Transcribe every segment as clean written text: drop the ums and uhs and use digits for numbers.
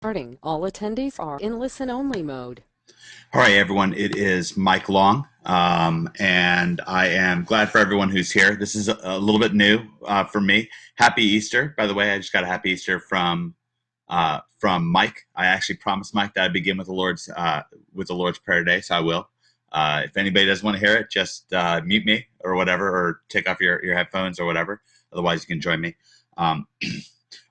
Starting. All attendees are in listen-only mode. All right, everyone. It is Mike Long, and I am glad for everyone who's here. This is a little bit new for me. Happy Easter, by the way. I just got a happy Easter from Mike. I actually promised Mike that I'd begin with the Lord's Prayer today, so I will. If anybody doesn't want to hear it, just mute me or whatever, or take off your headphones or whatever. Otherwise, you can join me. Um,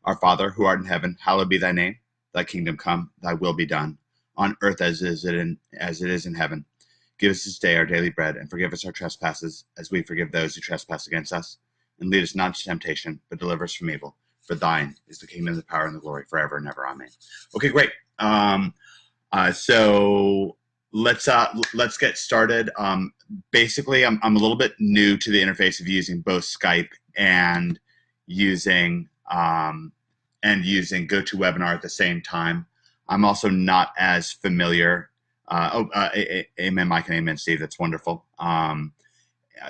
Our Father, who art in heaven, hallowed be thy name. Thy kingdom come, thy will be done, on earth as it is in heaven. Give us this day our daily bread, and forgive us our trespasses, as we forgive those who trespass against us. And lead us not into temptation, but deliver us from evil. For thine is the kingdom, the power, and the glory, forever and ever. Amen. Okay, great. So let's get started. Basically, I'm a little bit new to the interface of using both Skype and using GoToWebinar at the same time. I'm also not as familiar. Amen, Mike, and amen, Steve. That's wonderful.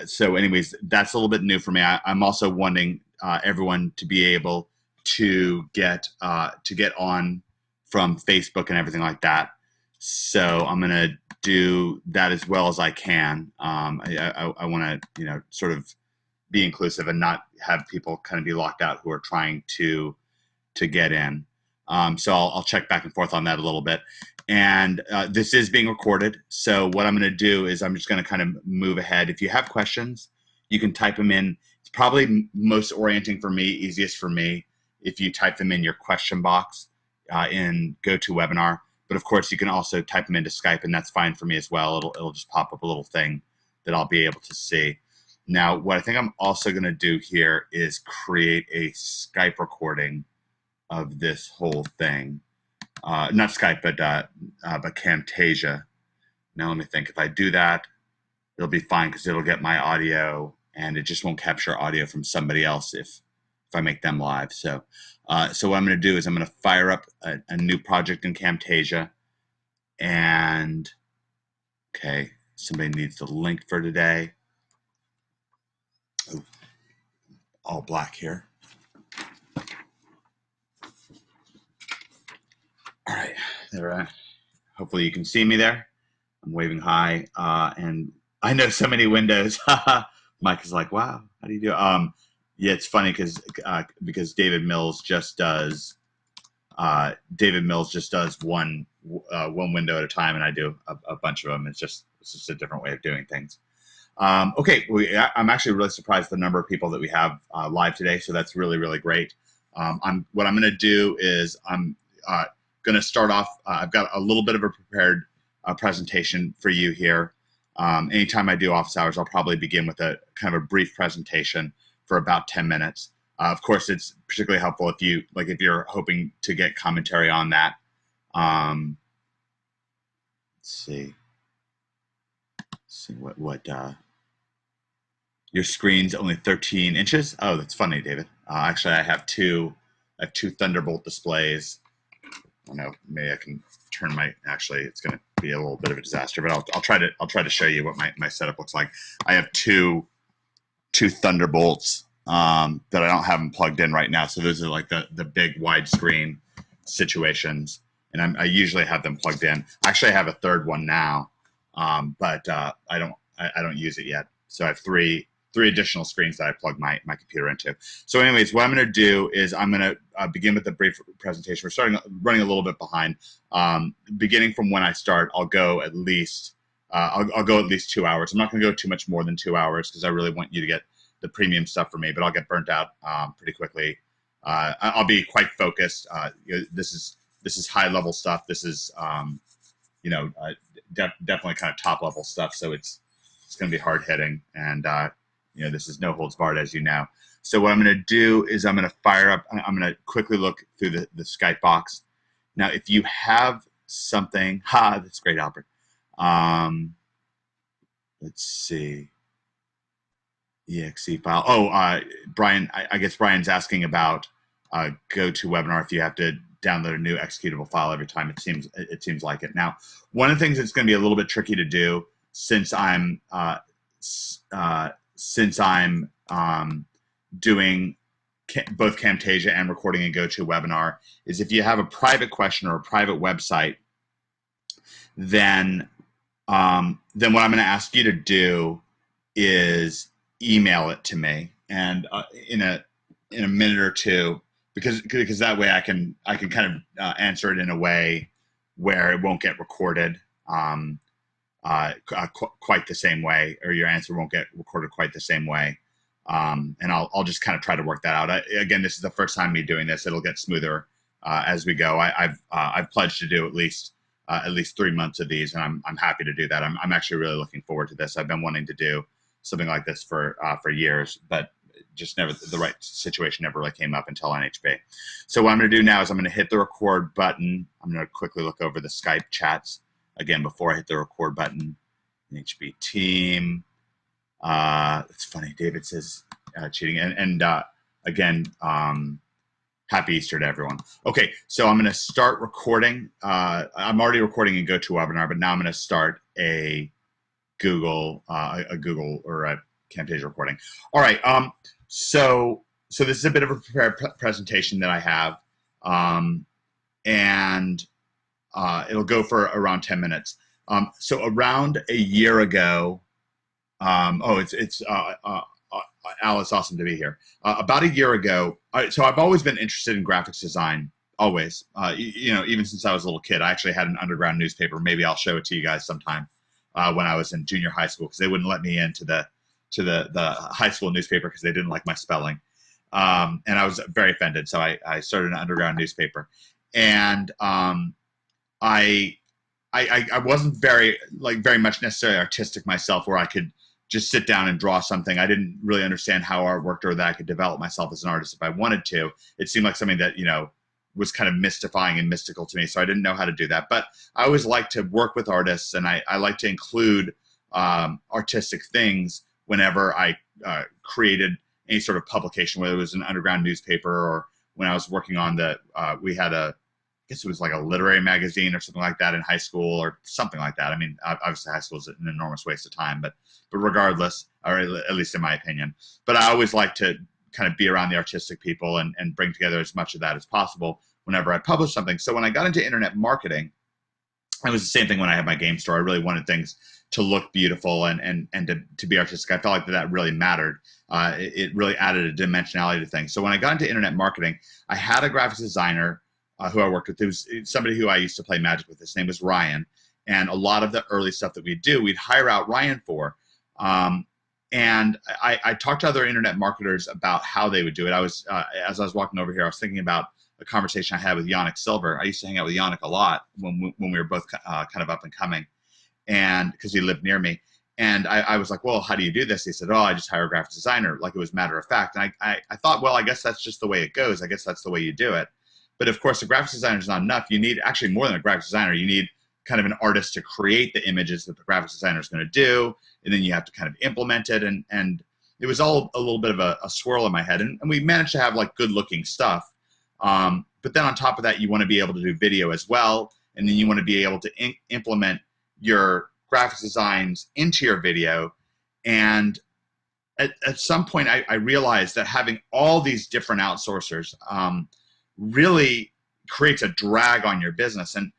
So, anyways, that's a little bit new for me. I'm also wanting everyone to be able to get on from Facebook and everything like that. So I'm gonna do that as well as I can. I want to sort of be inclusive and not have people kind of be locked out who are trying to get in. So I'll check back and forth on that a little bit. And this is being recorded. So what I'm going to do is I'm just going to kind of move ahead. If you have questions, you can type them in. It's probably most orienting for me, easiest for me, if you type them in your question box in GoToWebinar. But of course, you can also type them into Skype, and that's fine for me as well. It'll just pop up a little thing that I'll be able to see. Now, what I think I'm also going to do here is create a Skype recording of this whole thing. Not Skype, but Camtasia. Now let me think. If I do that, it'll be fine because it'll get my audio, and it just won't capture audio from somebody else if I make them live. So what I'm going to do is I'm going to fire up a new project in Camtasia, and okay, somebody needs the link for today. Oh, all black here. All right, there. Hopefully you can see me there. I'm waving hi, and I know so many windows. Mike is like, "Wow, how do you do?" Yeah, it's funny because David Mills just does one window at a time, and I do a bunch of them. It's just a different way of doing things. Okay, I'm actually really surprised the number of people that we have live today, so that's really, really great. What I'm going to do is I'm going to start off. I've got a little bit of a prepared presentation for you here. Anytime I do office hours, I'll probably begin with a kind of a brief presentation for about 10 minutes. Of course, it's particularly helpful if you're hoping to get commentary on that. Let's see what your screen's only 13 inches. Oh, that's funny, David. Actually, I have two Thunderbolt displays. I don't know, maybe I can turn my. Actually, it's going to be a little bit of a disaster, but I'll try to show you what my setup looks like. I have two Thunderbolts that I don't have them plugged in right now, so those are like the big widescreen situations, and I usually have them plugged in. Actually, I have a third one now, but I don't use it yet. So I have three additional screens that I plug my computer into. So anyways, what I'm going to do is I'm going to begin with a brief presentation. We're running a little bit behind. Beginning from when I start, I'll go at least 2 hours. I'm not going to go too much more than 2 hours because I really want you to get the premium stuff for me, but I'll get burnt out pretty quickly. I'll be quite focused. This is high level stuff. This is definitely kind of top level stuff. So it's going to be hard hitting, and this is no holds barred, as you know. So what I'm going to do is I'm going to fire up. I'm going to quickly look through the Skype box. Now, if you have something, that's great, Albert. Let's see. EXE file. Oh, Brian, I guess Brian's asking about GoToWebinar if you have to download a new executable file every time. It seems like it. Now, one of the things that's going to be a little bit tricky to do since I'm doing both Camtasia and recording in GoToWebinar is if you have a private question or a private website, then what I'm going to ask you to do is email it to me, and in a minute or two, because that way I can kind of answer it in a way where it won't get recorded quite the same way, or your answer won't get recorded quite the same way. And I'll just kind of try to work that out. Again, this is the first time me doing this. It'll get smoother as we go. I've pledged to do at least 3 months of these, and I'm happy to do that. I'm actually really looking forward to this. I've been wanting to do something like this for years, but just never, the right situation never really came up until NHB. So what I'm going to do now is I'm going to hit the record button. I'm going to quickly look over the Skype chats again before I hit the record button. NHB team. It's funny. David says cheating, and again, happy Easter to everyone. Okay, so I'm going to start recording. I'm already recording in GoToWebinar, but now I'm going to start a Google or a Camtasia recording. All right. So this is a bit of a prepared presentation that I have, and it'll go for around 10 minutes. So around a year ago, it's Al, it's awesome to be here. About a year ago, so I've always been interested in graphics design, always. Even since I was a little kid. I actually had an underground newspaper. Maybe I'll show it to you guys sometime. When I was in junior high school, because they wouldn't let me into the high school newspaper because they didn't like my spelling, and I was very offended. So I started an underground newspaper, and I wasn't very much necessarily artistic myself, where I could just sit down and draw something. I didn't really understand how art worked, or that I could develop myself as an artist if I wanted to. It seemed like something that was kind of mystifying and mystical to me, so I didn't know how to do that. But I always like to work with artists, and I like to include artistic things whenever I created any sort of publication, whether it was an underground newspaper, or when I was working on we had I guess it was like a literary magazine or something like that in high school, or something like that. I mean, obviously high school is an enormous waste of time, but regardless, or at least in my opinion. But I always like to kind of be around the artistic people and bring together as much of that as possible whenever I publish something. So when I got into internet marketing, it was the same thing when I had my game store. I really wanted things to look beautiful and to be artistic. I felt like that really mattered. It really added a dimensionality to things. So when I got into internet marketing, I had a graphics designer who I worked with. It was somebody who I used to play Magic with. His name was Ryan. And a lot of the early stuff that we'd do, we'd hire out Ryan for. And I talked to other internet marketers about how they would do it. As I was walking over here, I was thinking about a conversation I had with Yannick Silver. I used to hang out with Yannick a lot when we were both kind of up and coming, and because he lived near me. And I was like, well, how do you do this? He said, oh, I just hire a graphic designer, like it was matter of fact. And I thought, well, I guess that's just the way it goes. I guess that's the way you do it. But of course, a graphic designer is not enough. You need actually more than a graphic designer. You need kind of an artist to create the images that the graphic designer is going to do, and then you have to kind of implement it. And it was all a little bit of a swirl in my head. And we managed to have like good looking stuff. But then on top of that, you want to be able to do video as well. And then you want to be able to implement your graphics designs into your video. And at some point, I realized that having all these different outsourcers really creates a drag on your business. And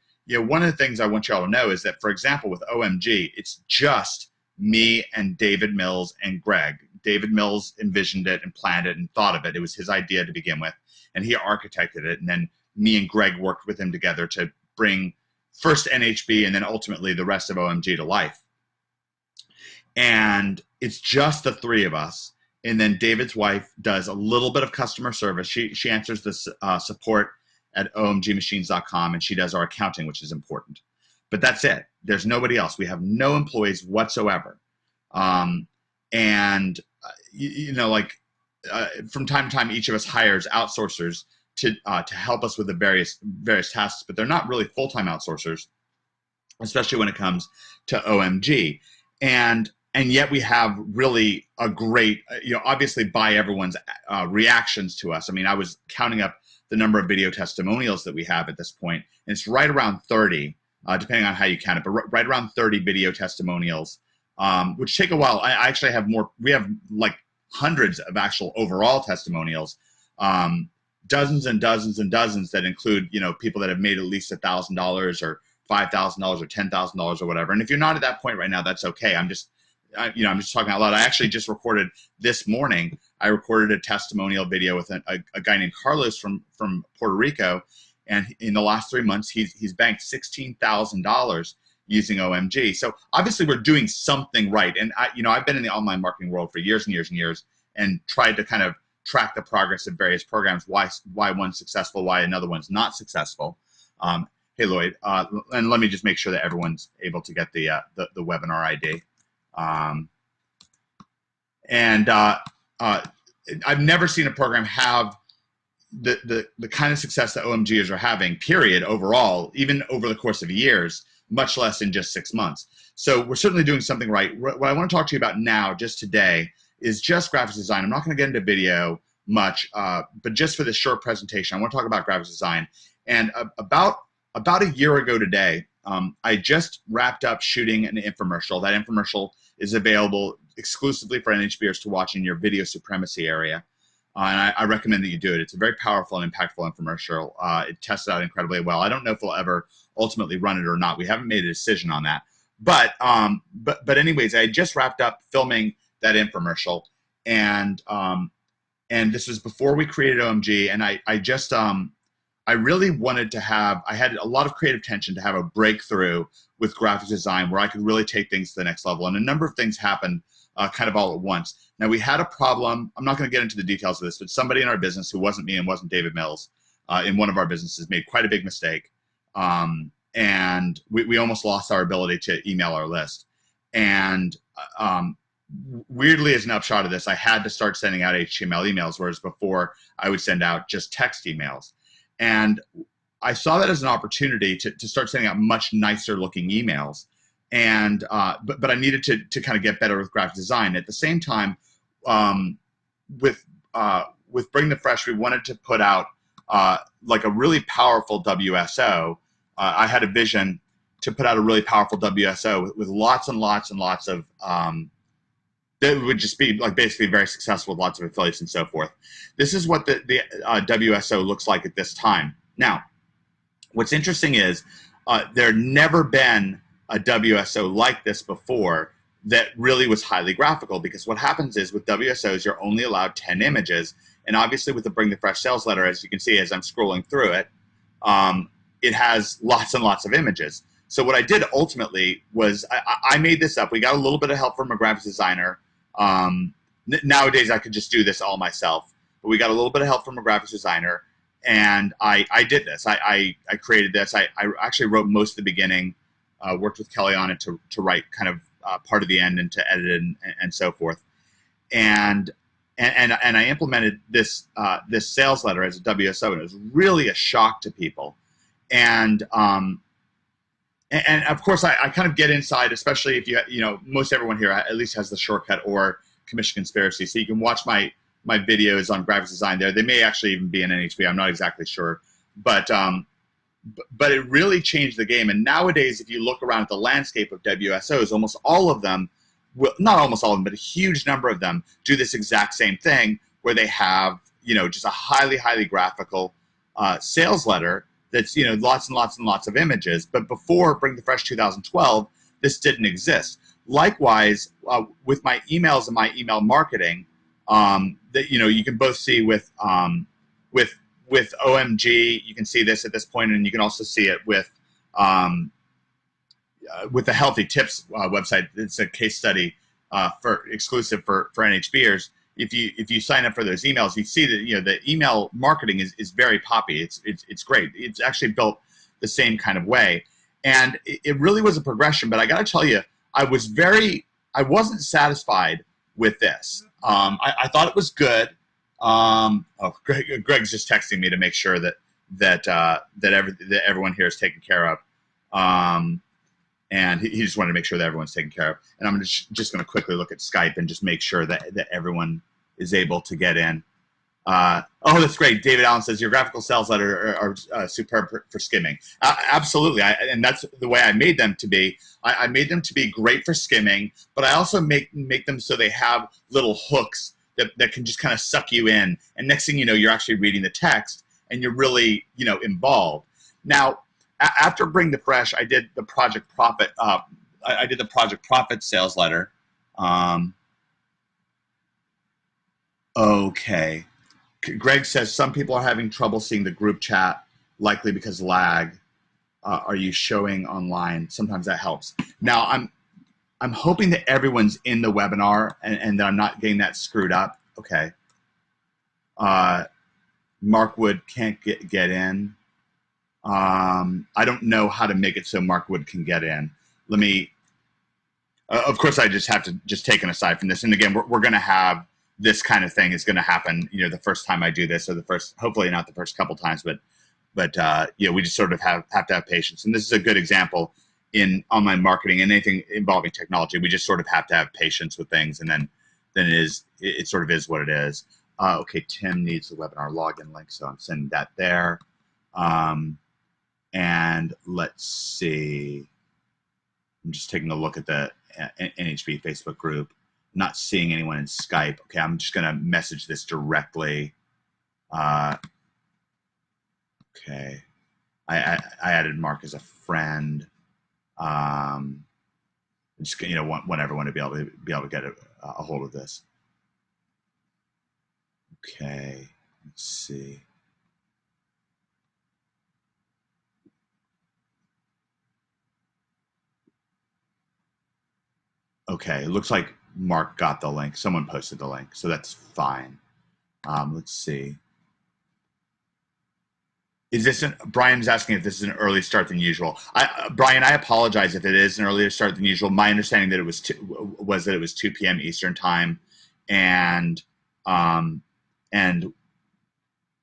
one of the things I want you all to know is that, for example, with OMG, it's just me and David Mills and Greg. David Mills envisioned it and planned it and thought of it. It was his idea to begin with, and he architected it. And then me and Greg worked with him together to bring first NHB and then ultimately the rest of OMG to life. And it's just the three of us. And then David's wife does a little bit of customer service. She answers the support at omgmachines.com, and she does our accounting, which is important. But that's it. There's nobody else. We have no employees whatsoever. From time to time, each of us hires outsourcers to help us with the various tasks, but they're not really full-time outsourcers, especially when it comes to OMG. And yet we have really a great, obviously by everyone's reactions to us. I mean, I was counting up the number of video testimonials that we have at this point, and it's right around 30, depending on how you count it, but right around 30 video testimonials, which take a while. I actually have more. We have like hundreds of actual overall testimonials, dozens and dozens and dozens that include, people that have made at least $1,000 or $5,000 or $10,000 or whatever. And if you're not at that point right now, that's okay. I'm just talking out loud. I actually just recorded this morning. I recorded a testimonial video with a guy named Carlos from Puerto Rico, and in the last 3 months, he's banked $16,000 using OMG. So obviously, we're doing something right. And I've been in the online marketing world for years and years and years, and tried to kind of track the progress of various programs. Why one's successful, why another one's not successful. Hey Lloyd, and let me just make sure that everyone's able to get the webinar ID. I've never seen a program have the kind of success that OMGers are having, period, overall, even over the course of years, much less in just 6 months. So we're certainly doing something right. What I want to talk to you about now, just today, is just graphics design. I'm not going to get into video much, but just for this short presentation, I want to talk about graphics design. And about a year ago today, I just wrapped up shooting an infomercial. That infomercial is available exclusively for NHBers to watch in your video supremacy area. And I recommend that you do it. It's a very powerful and impactful infomercial. It tested out incredibly well. I don't know if we'll ever ultimately run it or not. We haven't made a decision on that. But anyways, I just wrapped up filming that infomercial, and this was before we created OMG. And I really wanted to have, I had a lot of creative tension to have a breakthrough with graphics design where I could really take things to the next level. And a number of things happened kind of all at once. Now, we had a problem. I'm not going to get into the details of this, but somebody in our business, who wasn't me and wasn't David Mills, in one of our businesses, made quite a big mistake. And we almost lost our ability to email our list. And weirdly, as an upshot of this, I had to start sending out HTML emails, whereas before I would send out just text emails. And I saw that as an opportunity to start sending out much nicer looking emails. And but I needed to kind of get better with graphic design. At the same time, with Bring the Fresh, we wanted to put out like a really powerful WSO. I had a vision to put out a really powerful WSO with lots and lots and lots of that would just be like basically very successful with lots of affiliates and so forth. This is what the WSO looks like at this time. Now, what's interesting is there never been a WSO like this before that really was highly graphical, because what happens is with WSOs, you're only allowed 10 images. And obviously with the Bring the Fresh sales letter, as you can see as I'm scrolling through it, it has lots and lots of images. So what I did ultimately was I made this up. We got a little bit of help from a graphics designer. Nowadays, I could just do this all myself, but we got a little bit of help from a graphics designer, and I did this. I created this. I actually wrote most of the beginning, worked with Kelly on it to write kind of part of the end and to edit it and so forth. And I implemented this sales letter as a WSO, and it was really a shock to people. And of course, I kind of get inside, especially if most everyone here at least has the shortcut or Commission Conspiracy, so you can watch my videos on graphics design there. They may actually even be in NHB. I'm not exactly sure, but it really changed the game. And nowadays, if you look around at the landscape of WSOs, almost all of them, well, not almost all of them, but a huge number of them do this exact same thing, where they have just a highly graphical sales letter that's lots and lots and lots of images. But before Bring the Fresh 2012, this didn't exist. Likewise, with my emails and my email marketing, that you can both see with OMG, you can see this at this point, and you can also see it with the Healthy Tips website. It's a case study exclusive for NHBers. If you sign up for those emails, you see that the email marketing is very poppy. It's great. It's actually built the same kind of way, and it really was a progression. But I got to tell you, I wasn't satisfied with this. I thought it was good. Greg's just texting me to make sure that everyone here is taken care of. And he just wanted to make sure that everyone's taken care of. And I'm just going to quickly look at Skype and just make sure that everyone is able to get in. Oh, that's great. David Allen says, your graphical sales letter are superb for skimming. Absolutely. And that's the way I made them to be. I made them to be great for skimming, but I also make them so they have little hooks that can just kind of suck you in. And next thing you know, you're actually reading the text and you're really, involved. Now, after Bring the Fresh, I did the Project Profit. I did the Project Profit sales letter. Okay. Greg says some people are having trouble seeing the group chat, likely because lag. Are you showing online? Sometimes that helps. Now, I'm hoping that everyone's in the webinar and that I'm not getting that screwed up. Okay. Mark Wood can't get in. I don't know how to make it so Mark Wood can get in. Let me, of course, I just have to just take an aside from this. And again, we're going to have this kind of thing is going to happen, the first time I do this, or hopefully not the first couple times, but we just sort of have to have patience. And this is a good example in online marketing and anything involving technology. We just sort of have to have patience with things, and then it sort of is what it is. Okay, Tim needs the webinar login link, so I'm sending that there. And let's see. I'm just taking a look at the NHB Facebook group. Not seeing anyone in Skype. Okay, I'm just going to message this directly. Okay, I added Mark as a friend. Just want everyone to be able to get a hold of this. Okay, let's see. Okay, it looks like Mark got the link. Someone posted the link, so that's fine. Let's see. Is this Brian's asking if this is an earlier start than usual? Brian, I apologize if it is an earlier start than usual. My understanding that it was 2 p.m. Eastern time, and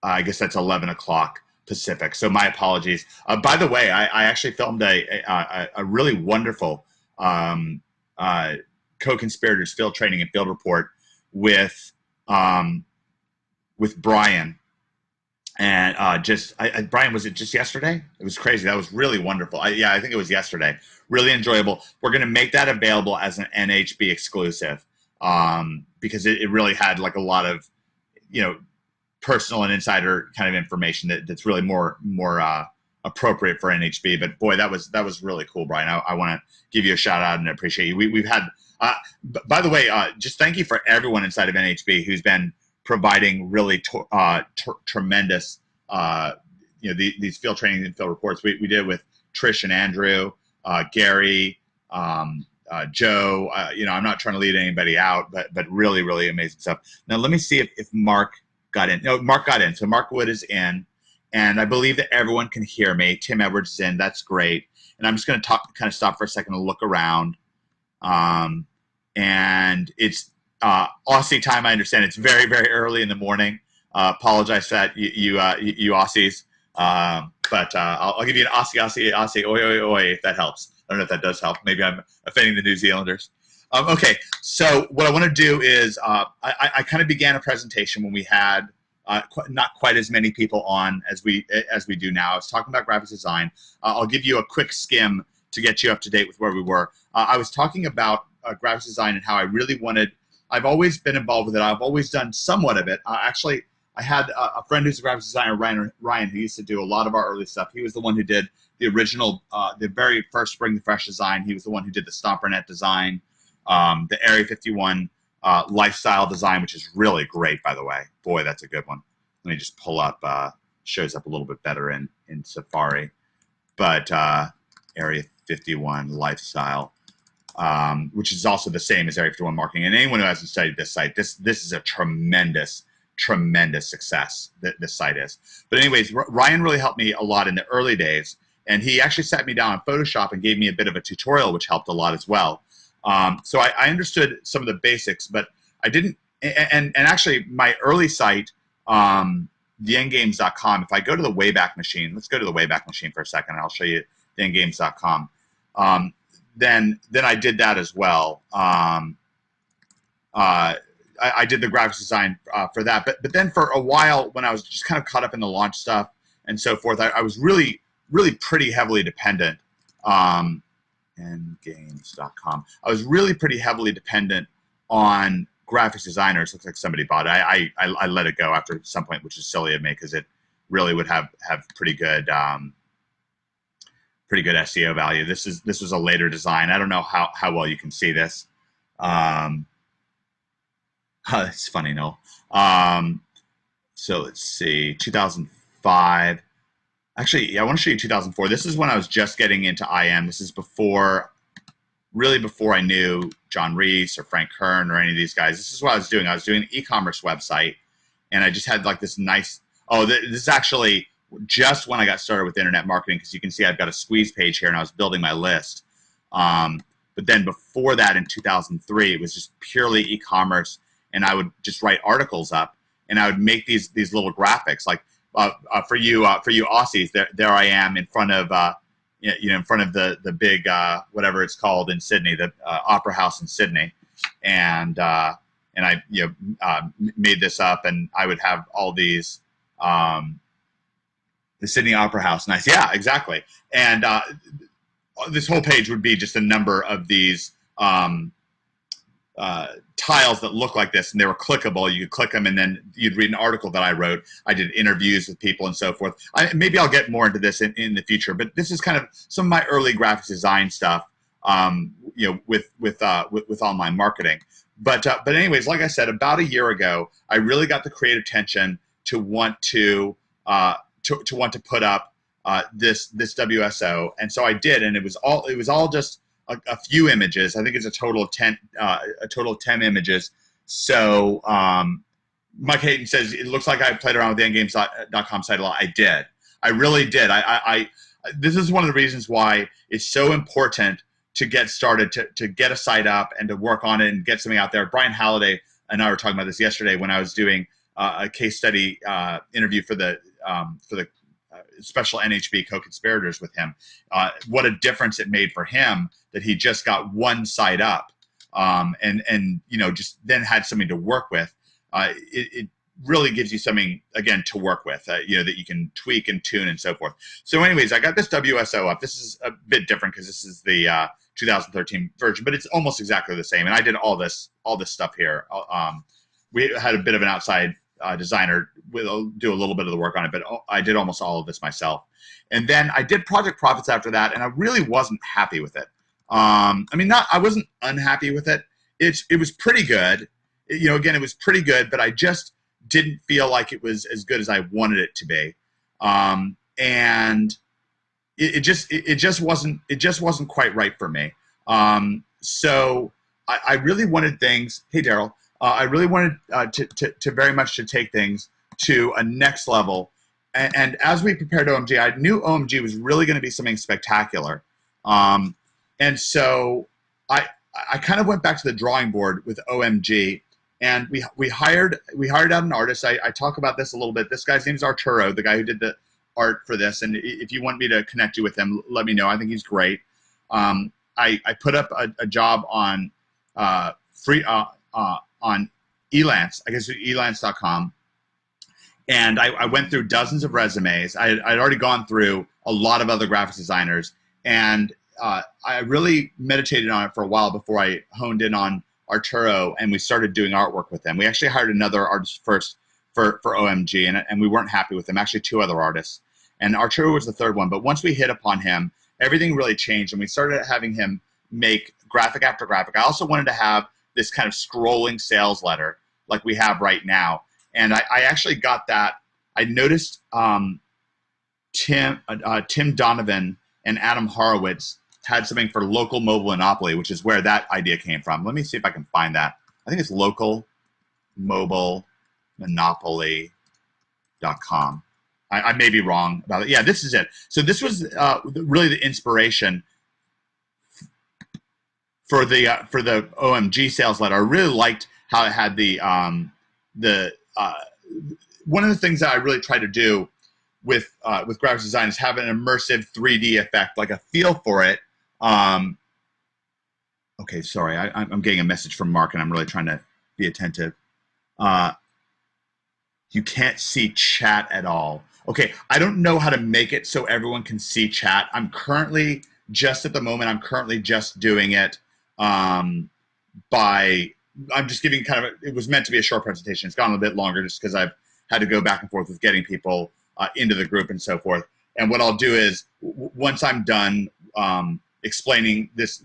I guess that's 11 o'clock Pacific. So my apologies. By the way, I actually filmed a really wonderful co-conspirators field training and field report with Brian. And Brian, was it just yesterday? It was crazy. That was really wonderful. I think it was yesterday. Really enjoyable. We're going to make that available as an NHB exclusive because it really had like a lot of, personal and insider kind of information that's really more appropriate for NHB. But boy, that was really cool, Brian. I want to give you a shout out and appreciate you. We've had, by the way, just thank you for everyone inside of NHB who's been providing really tremendous, these field training and field reports. We did it with Trish and Andrew, Gary, Joe. I'm not trying to leave anybody out, but really, really amazing stuff. Now let me see if Mark got in. No, Mark got in. So Mark Wood is in, and I believe that everyone can hear me. Tim Edwards is in. That's great. And I'm just going to kind of stop for a second and look around. And it's Aussie time. I understand it's very, very early in the morning. Apologize for that, you Aussies. But I'll give you an Aussie, oi, oi, oi, if that helps. I don't know if that does help. Maybe I'm offending the New Zealanders. Okay, so what I want to do is I kind of began a presentation when we had not quite as many people on as we do now. I was talking about graphics design. I'll give you a quick skim to get you up to date with where we were. I was talking about graphics design and how I really wanted. I've always been involved with it. I've always done somewhat of it. Actually, I had a friend who's a graphics designer, Ryan, who used to do a lot of our early stuff. He was the one who did the original, the very first Bring the Fresh design. He was the one who did the StomperNet design, the Area 51 lifestyle design, which is really great, by the way. Boy, that's a good one. Let me just pull up, shows up a little bit better in Safari. But Area 51 lifestyle. Which is also the same as Area 51 marketing. And anyone who hasn't studied this site, this is a tremendous success that this site is. But anyways, Ryan really helped me a lot in the early days, and he actually sat me down on Photoshop and gave me a bit of a tutorial, which helped a lot as well. So I understood some of the basics, but I didn't. And actually, my early site, theendgames.com. If I go to the Wayback Machine, let's go to the Wayback Machine for a second, and I'll show you theendgames.com. Then I did that as well. I did the graphics design for that. But then for a while, when I was just kind of caught up in the launch stuff and so forth, I was really pretty heavily dependent. Endgames.com. I was really pretty heavily dependent on graphics designers. Looks like somebody bought it. I let it go after some point, which is silly of me because it really would have pretty good SEO value. This was a later design. I don't know how well you can see this. It's funny, no. So let's see, 2005. Actually, I want to show you 2004. This is when I was just getting into IM. This is really before I knew John Reese or Frank Kern or any of these guys. This is what I was doing. I was doing an e-commerce website, and I just had like this nice. Oh, this is actually just when I got started with internet marketing, because you can see I've got a squeeze page here, and I was building my list. But then before that, in 2003, it was just purely e-commerce, and I would just write articles up, and I would make these little graphics. Like for you Aussies, there I am in front of in front of the big whatever it's called in Sydney, the Opera House in Sydney, and I made this up, and I would have all these. The Sydney Opera House, nice, yeah, exactly. And this whole page would be just a number of these tiles that look like this, and they were clickable. You could click them, and then you'd read an article that I wrote. I did interviews with people and so forth. Maybe I'll get more into this in the future, but this is kind of some of my early graphics design stuff, with online marketing. But anyways, like I said, about a year ago, I really got the creative attention to want to put up this WSO, and so I did, and it was all just a few images. I think it's a total of 10 images. So Mike Hayden says it looks like I played around with the endgames.com site a lot. I did. I really did. This is one of the reasons why it's so important to get started, to get a site up and to work on it and get something out there. Brian Halliday and I were talking about this yesterday when I was doing a case study interview for the special NHB co-conspirators with him. What a difference it made for him that he just got one site up, and just then had something to work with. It really gives you something, again, to work with, that you can tweak and tune and so forth. So anyways, I got this WSO up. This is a bit different because this is the 2013 version, but it's almost exactly the same. And I did all this stuff here. We had a bit of an outside designer will do a little bit of the work on it, but I did almost all of this myself. And then I did Project Profits after that, and I really wasn't happy with it. I wasn't unhappy with it. It was pretty good. Again, it was pretty good, but I just didn't feel like it was as good as I wanted it to be. And it just wasn't quite right for me. So I really wanted things. Hey, Daryl. I really wanted to very much to take things to a next level. And as we prepared OMG, I knew OMG was really going to be something spectacular. And so I kind of went back to the drawing board with OMG, and we hired out an artist. I talk about this a little bit. This guy's name is Arturo, the guy who did the art for this. And if you want me to connect you with him, let me know. I think he's great. I put up a job on on Elance, I guess elance.com. And I went through dozens of resumes. I'd already gone through a lot of other graphics designers, and I really meditated on it for a while before I honed in on Arturo, and we started doing artwork with him. We actually hired another artist first for OMG, and we weren't happy with him. Actually, two other artists, and Arturo was the third one. But once we hit upon him, everything really changed, and we started having him make graphic after graphic. I also wanted to have this kind of scrolling sales letter like we have right now. And I actually got that. I noticed Tim Donovan and Adam Horowitz had something for Local Mobile Monopoly, which is where that idea came from. Let me see if I can find that. I think it's Local Mobile Monopoly.com. I may be wrong about it. Yeah, this is it. So this was really the inspiration for the OMG sales letter. I really liked how it had the one of the things that I really try to do with graphics design is have an immersive 3D effect, like a feel for it. Okay, sorry, I'm getting a message from Mark, and I'm really trying to be attentive. You can't see chat at all. Okay, I don't know how to make it so everyone can see chat. I'm currently just doing it by I'm just giving kind of it was meant to be a short presentation. It's gone a bit longer just because I've had to go back and forth with getting people into the group and so forth. And what I'll do is once I'm done explaining this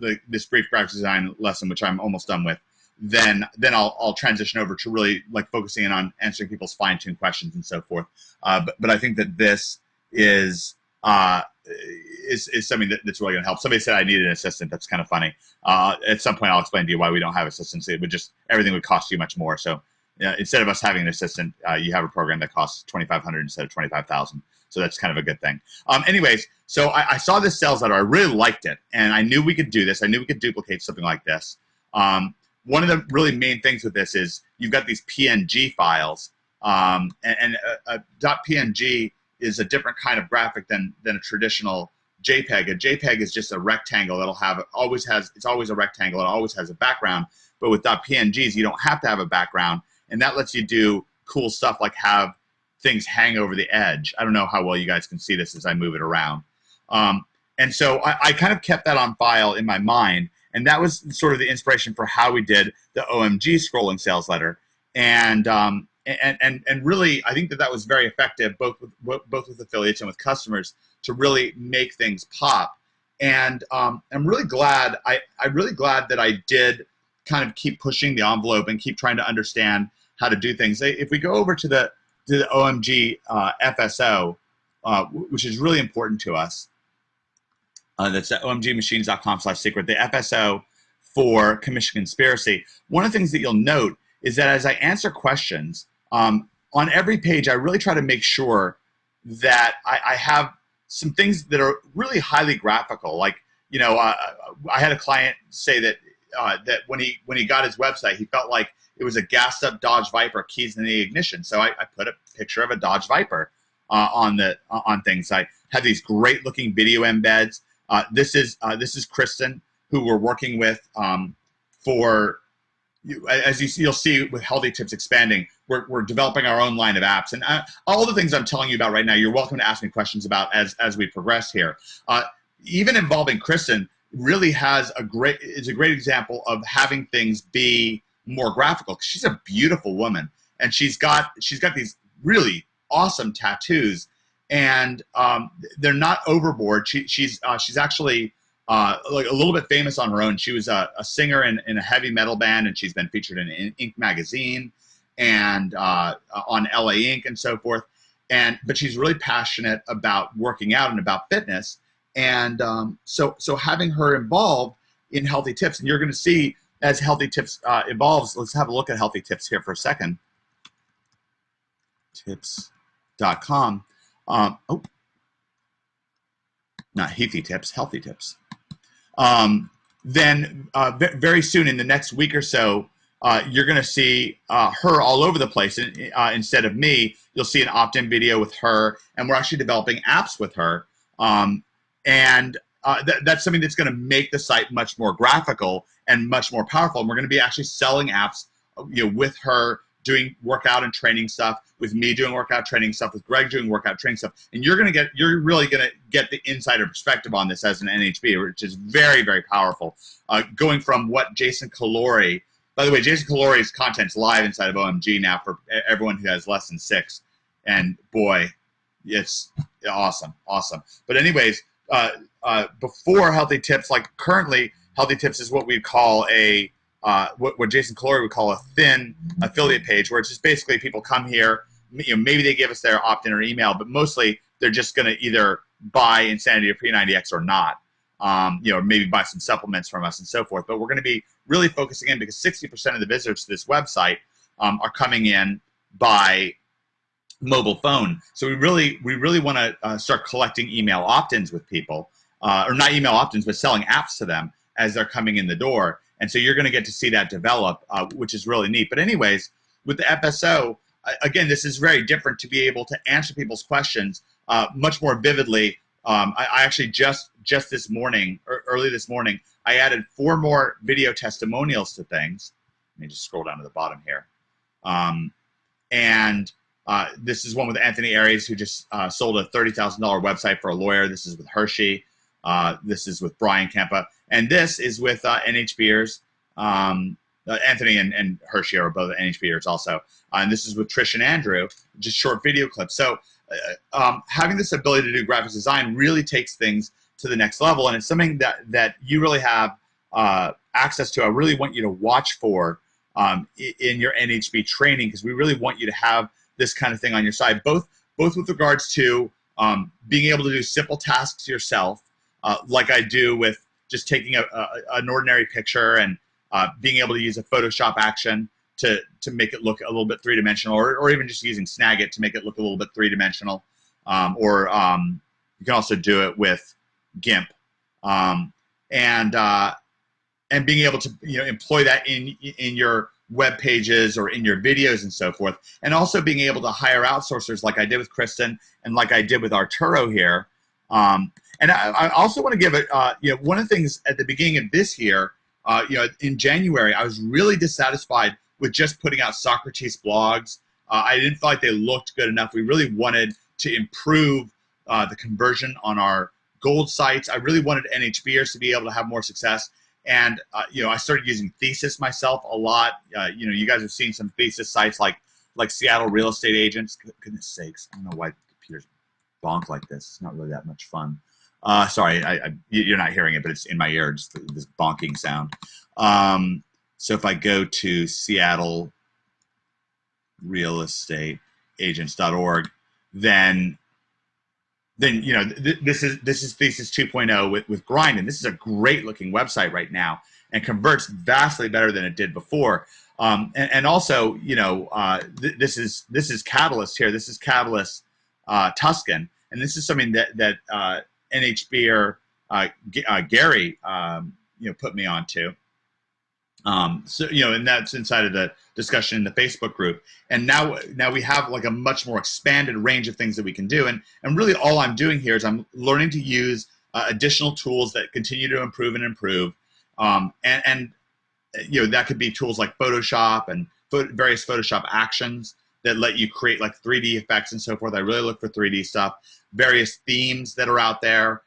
brief graphic design lesson, which I'm almost done with, then I'll transition over to really like focusing in on answering people's fine-tuned questions and so forth. But I think that this is something that's really going to help. Somebody said I needed an assistant. That's kind of funny. At some point, I'll explain to you why we don't have assistants. It would just everything would cost you much more. So instead of us having an assistant, you have a program that costs $2,500 instead of $25,000. So that's kind of a good thing. Anyways, so I saw this sales letter. I really liked it, and I knew we could do this. I knew we could duplicate something like this. One of the really main things with this is you've got these PNG files, and .png is a different kind of graphic than a traditional JPEG. A JPEG is just a rectangle that'll have it's always a rectangle. It always has a background. But with .pngs, you don't have to have a background, and that lets you do cool stuff like have things hang over the edge. I don't know how well you guys can see this as I move it around. And so I kind of kept that on file in my mind, and that was sort of the inspiration for how we did the OMG scrolling sales letter. And really, I think that was very effective, both with affiliates and with customers, to really make things pop. And I'm really glad. I'm really glad that I did kind of keep pushing the envelope and keep trying to understand how to do things. If we go over to the OMG FSO, which is really important to us, that's at omgmachines.com/secret. The FSO for Commission Conspiracy. One of the things that you'll note is that as I answer questions, on every page, I really try to make sure that I have some things that are really highly graphical. Like, I had a client say that that when he got his website, he felt like it was a gassed up Dodge Viper, keys in the ignition. So I put a picture of a Dodge Viper on things. I had these great looking video embeds. This is Kristen, who we're working with for. As you'll see with Healthy Tips expanding, we're developing our own line of apps, and all the things I'm telling you about right now, you're welcome to ask me questions about as we progress here. Even involving Kristen really is a great example of having things be more graphical. She's a beautiful woman, and she's got these really awesome tattoos, and they're not overboard. She's actually like a little bit famous on her own. She was a singer in a heavy metal band, and she's been featured in Ink magazine and on LA Ink and so forth. But she's really passionate about working out and about fitness. And so having her involved in Healthy Tips, and you're going to see as Healthy Tips evolves. Let's have a look at Healthy Tips here for a second. Tips.com. Not Healthy Tips, Healthy Tips. Then very soon, in the next week or so, you're going to see her all over the place. Instead of me, you'll see an opt-in video with her, and we're actually developing apps with her. That's something that's going to make the site much more graphical and much more powerful. And we're going to be actually selling apps, with her doing workout and training stuff, with me doing workout training stuff, with Greg doing workout training stuff. And you're really going to get the insider perspective on this as an NHB, which is very, very powerful. Going from what Jason Calori, by the way, Jason Calori's content's live inside of OMG now for everyone who has less than 6. And boy, it's awesome. But anyways, before Healthy Tips, like currently, Healthy Tips is what we'd call what Jason Calori would call a thin affiliate page, where it's just basically people come here, maybe they give us their opt-in or email, but mostly they're just going to either buy Insanity or P90X or not, maybe buy some supplements from us and so forth. But we're going to be really focusing in, because 60% of the visitors to this website are coming in by mobile phone. So we really want to start collecting email opt-ins with people, or not email opt-ins, but selling apps to them as they're coming in the door. And so you're going to get to see that develop, which is really neat. But anyways, with the FSO, again, this is very different to be able to answer people's questions much more vividly. I actually just this morning, or early this morning, I added 4 more video testimonials to things. Let me just scroll down to the bottom here. This is one with Anthony Aries, who just sold a $30,000 website for a lawyer. This is with Hershey. This is with Brian Kempa. And this is with NHBers. Anthony and Hershey are both NHBers also. And this is with Trish and Andrew, just short video clips. So having this ability to do graphics design really takes things to the next level. And it's something that you really have access to. I really want you to watch for in your NHB training, because we really want you to have this kind of thing on your side, both with regards to being able to do simple tasks yourself, like I do with just taking an ordinary picture and being able to use a Photoshop action to make it look a little bit three-dimensional, or even just using Snagit to make it look a little bit three-dimensional, or you can also do it with GIMP, and being able to employ that in your web pages or in your videos and so forth, and also being able to hire outsourcers like I did with Kristen and like I did with Arturo here. And I also want to give it, one of the things at the beginning of this year, in January, I was really dissatisfied with just putting out Socrates blogs. I didn't feel like they looked good enough. We really wanted to improve the conversion on our gold sites. I really wanted NHBers to be able to have more success. And, I started using Thesis myself a lot. You guys have seen some Thesis sites like Seattle Real Estate Agents. Goodness sakes, I don't know why the computers bonk like this. It's not really that much fun. Sorry, you're not hearing it, but it's in my ear, just this bonking sound. So if I go to Seattle Real Estate Agents.org, then this is Thesis 2.0 with Grind, and this is a great looking website right now and converts vastly better than it did before. And also, this is Catalyst here. This is Catalyst Tuscan, and this is something that NHBer Gary put me onto. And that's inside of the discussion in the Facebook group. And now we have like a much more expanded range of things that we can do. And really all I'm doing here is I'm learning to use additional tools that continue to improve and improve. And that could be tools like Photoshop and various Photoshop actions that let you create like 3D effects and so forth. I really look for 3D stuff. Various themes that are out there.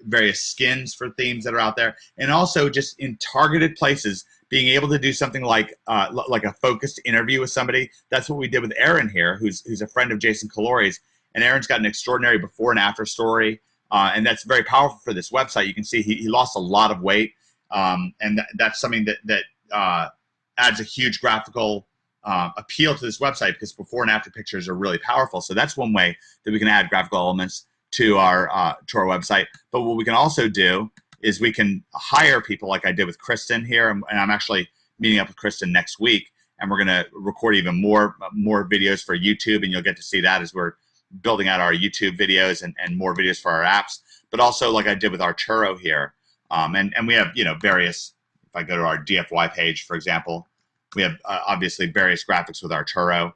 Various skins for themes that are out there, and also just in targeted places, being able to do something like a focused interview with somebody. That's what we did with Aaron here, who's a friend of Jason Calori's, and Aaron's got an extraordinary before and after story, and that's very powerful for this website. You can see he lost a lot of weight, and that's something that adds a huge graphical appeal to this website, because before and after pictures are really powerful. So that's one way that we can add graphical elements to our website. But what we can also do is we can hire people like I did with Kristen here, and I'm actually meeting up with Kristen next week, and we're going to record even more videos for YouTube, and you'll get to see that as we're building out our YouTube videos and more videos for our apps. But also like I did with Arturo here, and we have various. If I go to our DFY page, for example, we have obviously various graphics with Arturo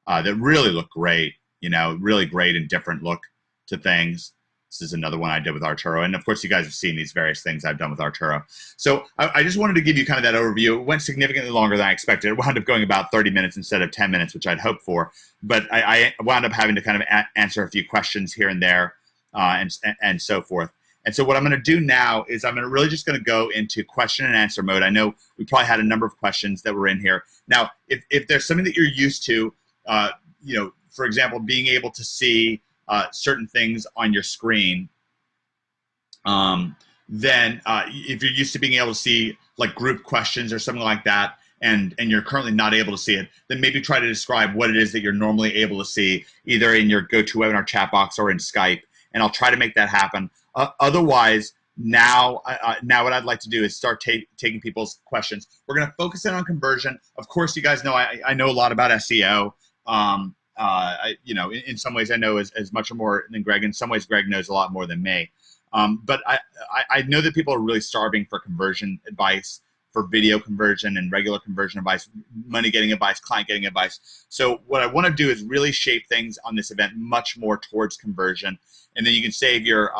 that really look great. Really great and different look to things. This is another one I did with Arturo. And of course, you guys have seen these various things I've done with Arturo. So I just wanted to give you kind of that overview. It went significantly longer than I expected. It wound up going about 30 minutes instead of 10 minutes, which I'd hoped for. But I wound up having to kind of answer a few questions here and there and so forth. And so what I'm going to do now is I'm really just going to go into question and answer mode. I know we probably had a number of questions that were in here. Now, if there's something that you're used to, for example, being able to see certain things on your screen, then if you're used to being able to see like group questions or something like that, and you're currently not able to see it, then maybe try to describe what it is that you're normally able to see, either in your GoToWebinar chat box or in Skype, and I'll try to make that happen. Otherwise, now what I'd like to do is start taking people's questions. We're going to focus in on conversion. Of course, you guys know I know a lot about SEO. In some ways I know as much or more than Greg. In some ways, Greg knows a lot more than me. But I know that people are really starving for conversion advice, for video conversion and regular conversion advice, money getting advice, client getting advice. So what I want to do is really shape things on this event much more towards conversion, and then you can save your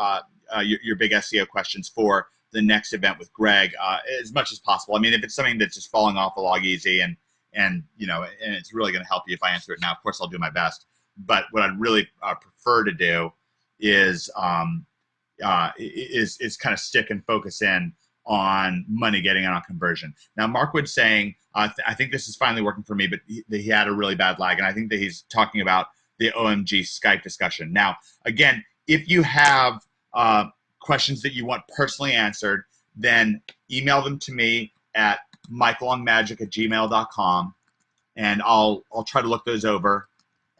big SEO questions for the next event with Greg as much as possible. I mean, if it's something that's just falling off the log easy and it's really going to help you if I answer it now, of course I'll do my best. But what I'd really prefer to do is kind of stick and focus in on money getting on conversion. Now, Markwood's saying, I think this is finally working for me, but he had a really bad lag. And I think that he's talking about the OMG Skype discussion. Now, again, if you have questions that you want personally answered, then email them to me at michaellongmagic@gmail.com, and I'll try to look those over,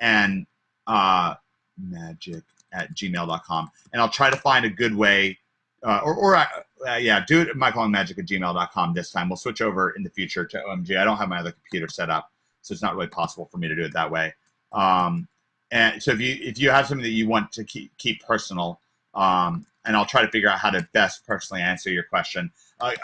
and magic@gmail.com, and I'll try to find a good way, yeah, do it at michaellongmagic@gmail.com this time. We'll switch over in the future to OMG. I don't have my other computer set up, so it's not really possible for me to do it that way. And so if you have something that you want to keep personal, and I'll try to figure out how to best personally answer your question.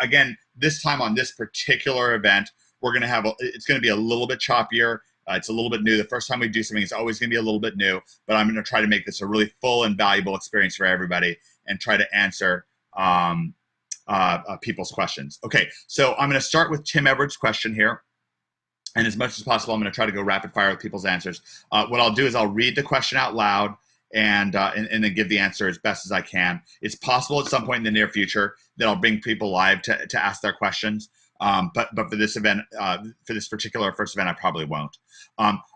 Again, this time on this particular event, we're going to have it's going to be a little bit choppier. It's a little bit new. The first time we do something, it's always going to be a little bit new, but I'm going to try to make this a really full and valuable experience for everybody and try to answer people's questions. Okay, so I'm going to start with Tim Edwards' question here. And as much as possible, I'm going to try to go rapid fire with people's answers. What I'll do is I'll read the question out loud and then give the answer as best as I can. It's possible at some point in the near future that I'll bring people live to ask their questions. But for this event, for this particular first event, I probably won't.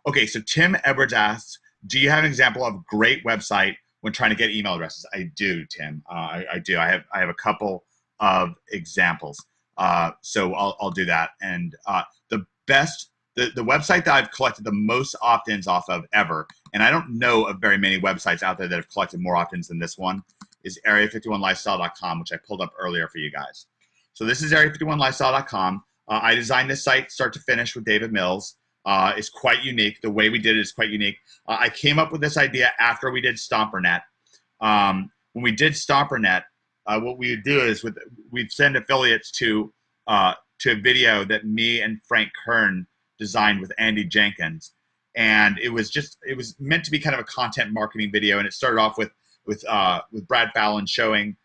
Okay, so Tim Edwards asks, do you have an example of a great website when trying to get email addresses? I do, Tim. I do. I have a couple of examples. So I'll do that. And the website that I've collected the most opt-ins off of ever, and I don't know of very many websites out there that have collected more opt-ins than this one, is area51lifestyle.com, which I pulled up earlier for you guys. So this is area51lifestyle.com. I designed this site start to finish with David Mills. It's quite unique. The way we did it is quite unique. I came up with this idea after we did StomperNet. When we did StomperNet, what we would do is we'd send affiliates to a video that me and Frank Kern designed with Andy Jenkins, and it was meant to be kind of a content marketing video, and it started off with Brad Fallon showing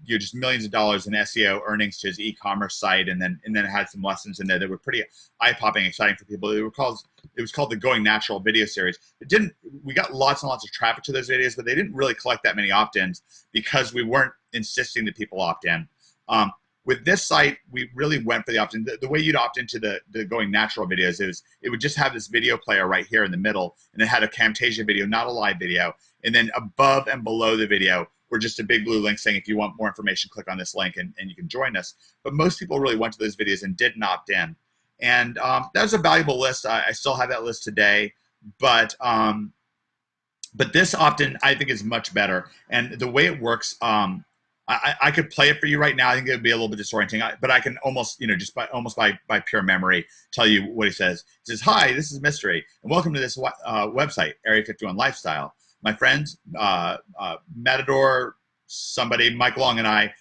just millions of dollars in SEO earnings to his e-commerce site, and then it had some lessons in there that were pretty eye-popping, exciting for people. It was called the Going Natural video series. We got lots and lots of traffic to those videos, but they didn't really collect that many opt-ins because we weren't insisting that people opt in. With this site, we really went for the opt-in. The way you'd opt into the Going Natural videos is it would just have this video player right here in the middle, and it had a Camtasia video, not a live video. And then above and below the video were just a big blue link saying, if you want more information, click on this link and you can join us. But most people really went to those videos and didn't opt in. And that was a valuable list. I still have that list today. But this opt-in, I think, is much better. And the way it works, I could play it for you right now. I think it would be a little bit disorienting, but I can almost, just by pure memory, tell you what he says. He says, "Hi, this is Mystery, and welcome to this website, Area 51 Lifestyle. My friends, Matador, somebody, Mike Long, and I,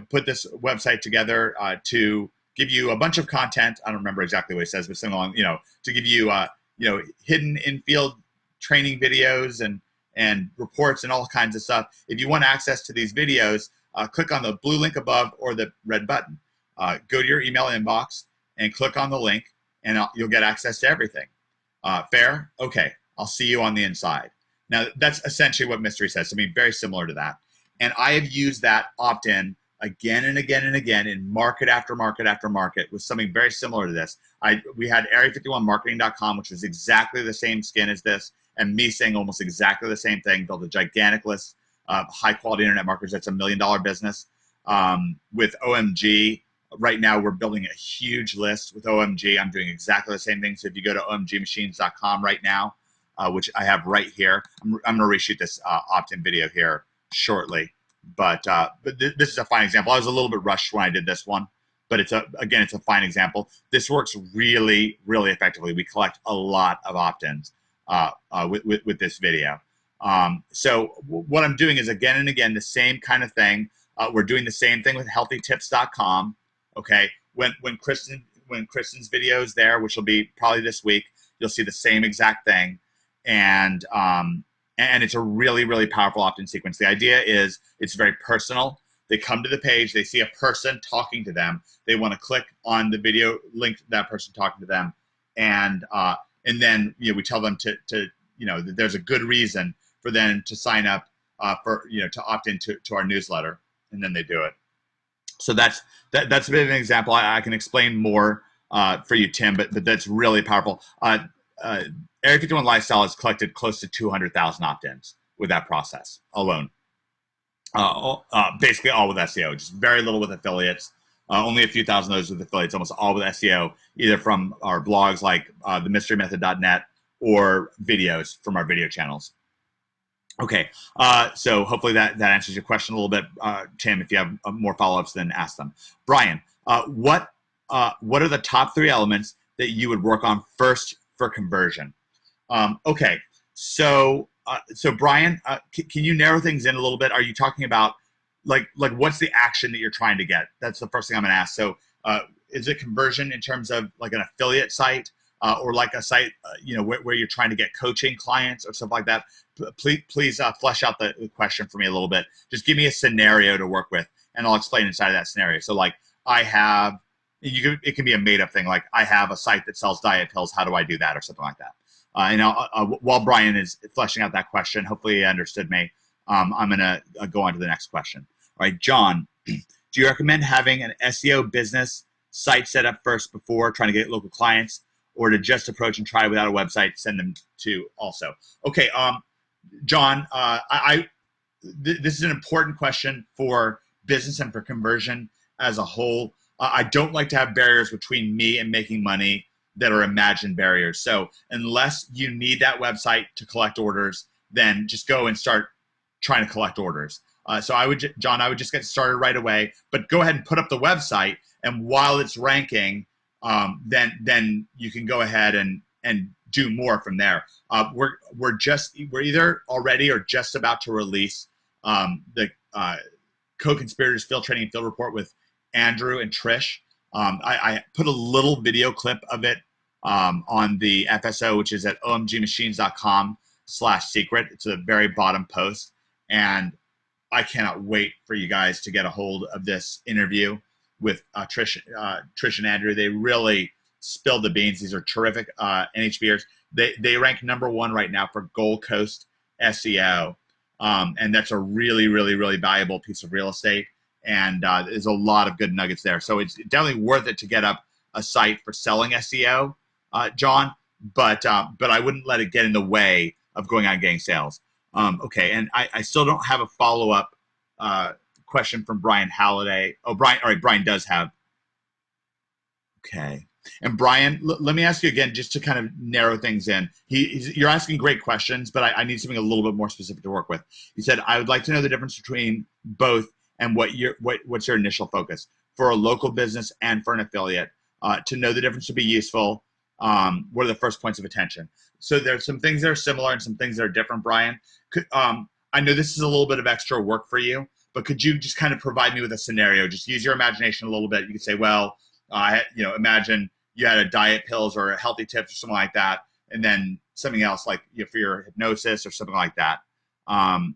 put this website together to give you a bunch of content. I don't remember exactly what he says, but something along, to give you, hidden in-field training videos and reports and all kinds of stuff. If you want access to these videos, click on the blue link above or the red button. Go to your email inbox and click on the link, and you'll get access to everything. Fair? Okay, I'll see you on the inside." Now, that's essentially what Mystery says. I mean, very similar to that. And I have used that opt-in again and again and again in market after market after market with something very similar to this. We had area51marketing.com, which was exactly the same skin as this, and me saying almost exactly the same thing, built a gigantic list of high-quality internet marketers. That's $1 million business. With OMG, right now we're building a huge list with OMG. I'm doing exactly the same thing. So if you go to omgmachines.com right now, which I have right here, I'm going to reshoot this opt-in video here shortly. But this is a fine example. I was a little bit rushed when I did this one, but it's a fine example. This works really, really effectively. We collect a lot of opt-ins with this video. So what I'm doing is again and again the same kind of thing. We're doing the same thing with healthytips.com. Okay, when Kristen's video is there, which will be probably this week, you'll see the same exact thing, and it's a really, really powerful opt-in sequence. The idea is it's very personal. They come to the page, they see a person talking to them, they want to click on the video link to that person talking to them, and then we tell them to that there's a good reason for them to sign up to opt into our newsletter, and then they do it. So that's a bit of an example. I can explain more for you, Tim, but that's really powerful. Uh, Area 51 Lifestyle has collected close to 200,000 opt-ins with that process alone. Basically all with SEO, just very little with affiliates. Only a few thousand of those with affiliates, almost all with SEO, either from our blogs like themysterymethod.net or videos from our video channels. Okay, so hopefully that answers your question a little bit, Tim. If you have more follow-ups, then ask them. Brian, what are the top 3 elements that you would work on first for conversion? Okay, so Brian, can you narrow things in a little bit? Are you talking about like what's the action that you're trying to get? That's the first thing I'm going to ask. So is it conversion in terms of like an affiliate site or like a site where you're trying to get coaching clients or stuff like that? Please flesh out the question for me a little bit. Just give me a scenario to work with, and I'll explain inside of that scenario. So like it can be a made up thing. Like I have a site that sells diet pills. How do I do that, or something like that? While Brian is fleshing out that question, hopefully he understood me. I'm going to go on to the next question. All right, John, do you recommend having an SEO business site set up first before trying to get local clients, or to just approach and try without a website, send them to also? Okay, John, this is an important question for business and for conversion as a whole. I don't like to have barriers between me and making money that are imagined barriers. So unless you need that website to collect orders, then just go and start trying to collect orders. So John, I would just get started right away, but go ahead and put up the website. And while it's ranking, then you can go ahead and do more from there. We're either already or just about to release the Co-Conspirators Field Training and Field Report with Andrew and Trish. I put a little video clip of it on the FSO, which is at omgmachines.com/secret. It's the very bottom post. And I cannot wait for you guys to get a hold of this interview with Trish and Andrew. They really spilled the beans. These are terrific NHBers. They rank #1 right now for Gold Coast SEO. And that's a really, really, really valuable piece of real estate. And there's a lot of good nuggets there. So it's definitely worth it to get up a site for selling SEO, John, but I wouldn't let it get in the way of going out and getting sales. Okay, and I still don't have a follow-up question from Brian Halliday. Oh, Brian, all right, Brian does have. Okay. And Brian, let me ask you again, just to kind of narrow things in. You're asking great questions, but I need something a little bit more specific to work with. He said, I would like to know the difference between both and what's your initial focus for a local business and for an affiliate. To know the difference to be useful, what are the first points of attention? So there's some things that are similar and some things that are different, Brian. I know this is a little bit of extra work for you, but could you just kind of provide me with a scenario? Just use your imagination a little bit. You could say, well, imagine you had a diet pills or a healthy tips or something like that, and then something else like for your hypnosis or something like that. I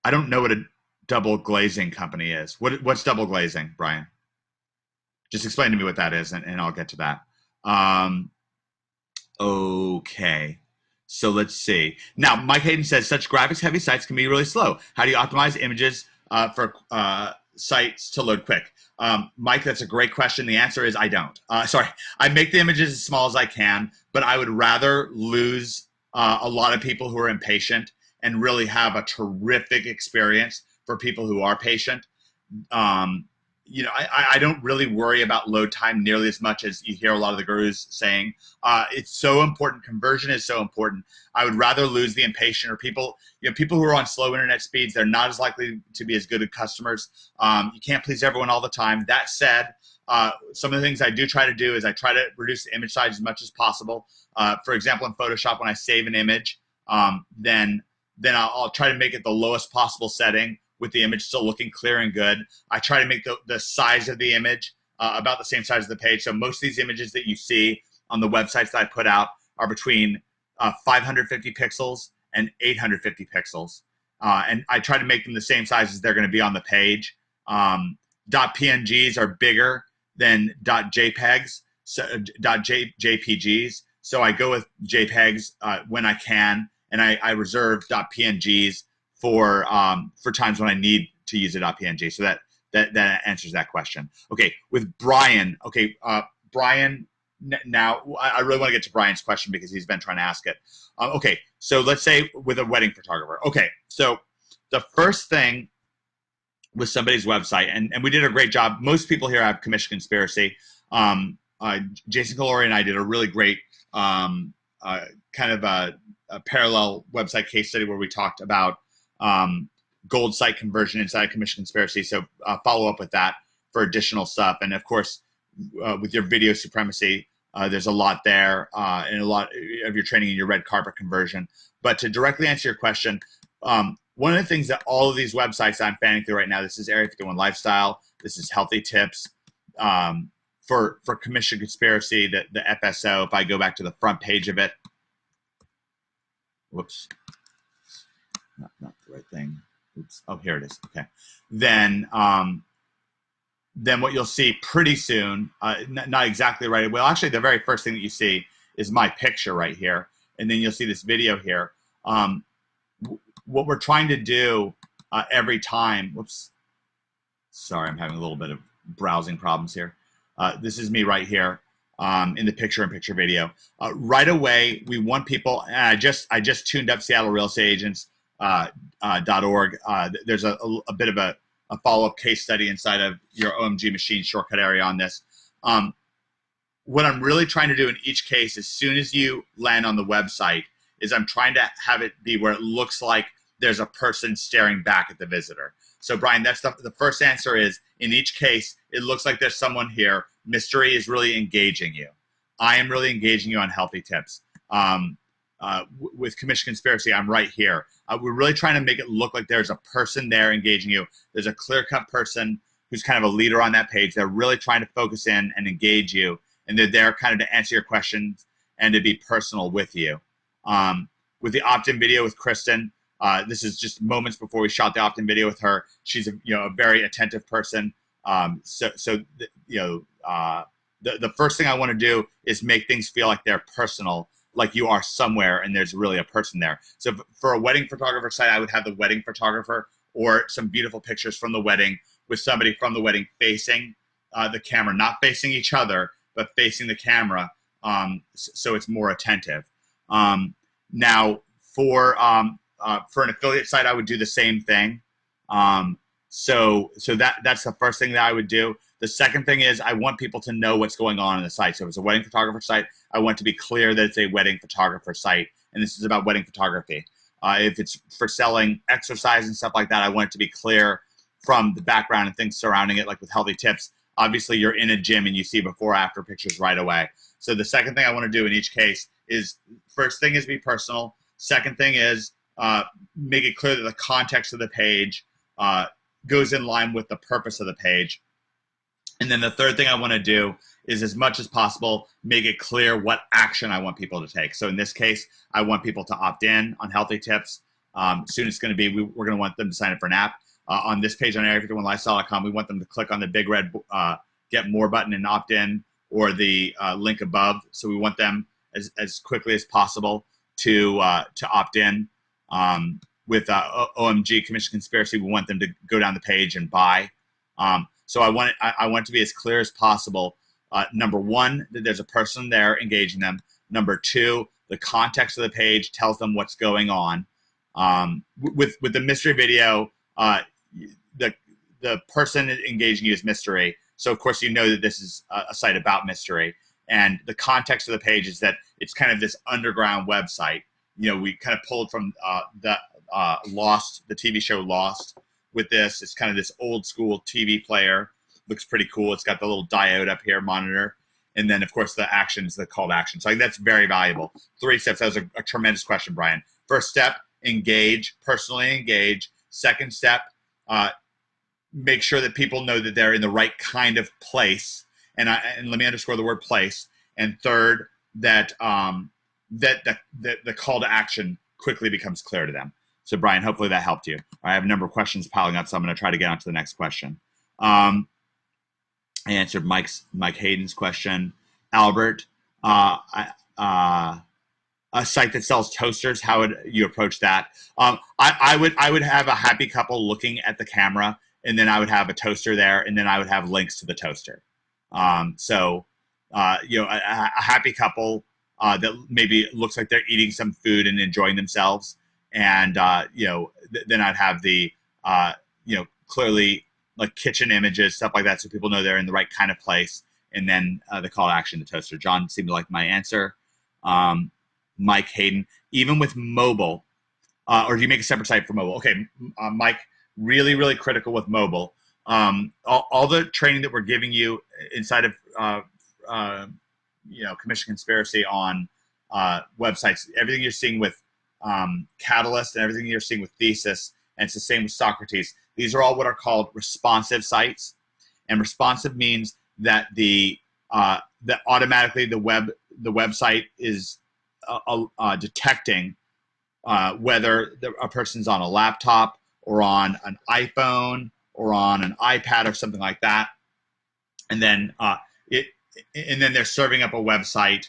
don't know what a double glazing company is. What's double glazing, Brian? Just explain to me what that is, and I'll get to that. Okay. So let's see. Now, Mike Hayden says such graphics-heavy sites can be really slow. How do you optimize images for sites to load quick? Mike, that's a great question. The answer is I don't. Sorry, I make the images as small as I can, but I would rather lose a lot of people who are impatient and really have a terrific experience for people who are patient. I don't really worry about load time nearly as much as you hear a lot of the gurus saying. It's so important. Conversion is so important. I would rather lose the impatient or people who are on slow internet speeds. They're not as likely to be as good at customers. You can't please everyone all the time. That said, some of the things I do try to do is I try to reduce the image size as much as possible. For example, in Photoshop, when I save an image, then I'll try to make it the lowest possible setting with the image still looking clear and good. I try to make the size of the image about the same size as the page. So most of these images that you see on the websites that I put out are between 550 pixels and 850 pixels. And I try to make them the same size as they're going to be on the page. .pngs are bigger than .jpegs, so, .jpgs. So I go with JPEGs when I can, and I reserve .pngs for times when I need to use a .png. So that answers that question. Okay, with Brian. Okay, Brian. Now, I really want to get to Brian's question because he's been trying to ask it. Okay, so let's say with a wedding photographer. Okay, so the first thing with somebody's website, and we did a great job. Most people here have Commission Conspiracy. Jason Calori and I did a really great kind of a parallel website case study where we talked about gold site conversion inside Commission Conspiracy. So follow up with that for additional stuff. And of course, with your video supremacy, there's a lot there and a lot of your training in your red carpet conversion. But to directly answer your question, one of the things that all of these websites I'm fanning through right now, this is Area 51 Lifestyle, this is Healthy Tips, for Commission Conspiracy, the FSO, if I go back to the front page of it, whoops, not the right thing. Oops. Oh, here it is. Okay. Then what you'll see pretty soon, not exactly right. Well, actually, the very first thing that you see is my picture right here. And then you'll see this video here. What we're trying to do every time, whoops, sorry, I'm having a little bit of browsing problems here. This is me right here in the picture-in-picture video. Right away, we want people, and I just tuned up Seattle Real Estate Agents .org. There's a bit of a follow-up case study inside of your OMG machine shortcut area on this. What I'm really trying to do in each case, as soon as you land on the website, is I'm trying to have it be where it looks like there's a person staring back at the visitor. So Brian, that's the first answer is, in each case, it looks like there's someone here. Mystery is really engaging you. I am really engaging you on Healthy Tips. With Commission Conspiracy, I'm right here. We're really trying to make it look like there's a person there engaging you. There's a clear-cut person who's kind of a leader on that page. They're really trying to focus in and engage you, and they're there kind of to answer your questions and to be personal with you. With the opt-in video with Kristen, this is just moments before we shot the opt-in video with her. She's a very attentive person. The first thing I want to do is make things feel like they're personal, like you are somewhere and there's really a person there. So for a wedding photographer site, I would have the wedding photographer or some beautiful pictures from the wedding with somebody from the wedding facing the camera, not facing each other, but facing the camera, so it's more attentive. Now, for an affiliate site, I would do the same thing. So that's the first thing that I would do. The second thing is I want people to know what's going on the site. So if it's a wedding photographer site, I want to be clear that it's a wedding photographer site, and this is about wedding photography. If it's for selling exercise and stuff like that, I want it to be clear from the background and things surrounding it, like with Healthy Tips. Obviously, you're in a gym and you see before-after pictures right away. So the second thing I want to do in each case is, first thing is be personal. Second thing is make it clear that the context of the page goes in line with the purpose of the page. And then the third thing I want to do is, as much as possible, make it clear what action I want people to take. So in this case, I want people to opt in on Healthy Tips. Soon it's going to be, we're going to want them to sign up for an app. On this page on area51lifestyle.com, we want them to click on the big red Get More button and opt in, or the link above. So we want them as quickly as possible to opt in. With OMG Commission Conspiracy, we want them to go down the page and buy. So I want it to be as clear as possible. Number one, that there's a person there engaging them. Number two, the context of the page tells them what's going on. With the mystery video, the person engaging you is mystery. So of course you know that this is a site about mystery. And the context of the page is that it's kind of this underground website. We kind of pulled from Lost, the TV show Lost. With this, it's kind of this old school TV player. Looks pretty cool. It's got the little diode up here, monitor. And then, of course, the actions, the call to action. So I think that's very valuable. 3 steps. That was a tremendous question, Brian. First step, engage, personally engage. Second step, make sure that people know that they're in the right kind of place. And let me underscore the word place. And third, that the call to action quickly becomes clear to them. So, Brian, hopefully that helped you. I have a number of questions piling up, so I'm going to try to get on to the next question. I answered Mike Hayden's question. Albert, a site that sells toasters, how would you approach that? I would have a happy couple looking at the camera and then I would have a toaster there, and then I would have links to the toaster. A happy couple that maybe looks like they're eating some food and enjoying themselves, and then I'd have the clearly like kitchen images, stuff like that, so people know they're in the right kind of place, and then the call to action, the toaster. John seemed to like my answer. Mike Hayden, even with mobile, or do you make a separate site for mobile? Okay, Mike, really, really critical with mobile. All the training that we're giving you inside of Commission Conspiracy on websites, everything you're seeing with Catalyst and everything you're seeing with Thesis, and it's the same with Socrates. These are all what are called responsive sites, and responsive means that that automatically the website is detecting whether a person's on a laptop or on an iPhone or on an iPad or something like that, and then they're serving up a website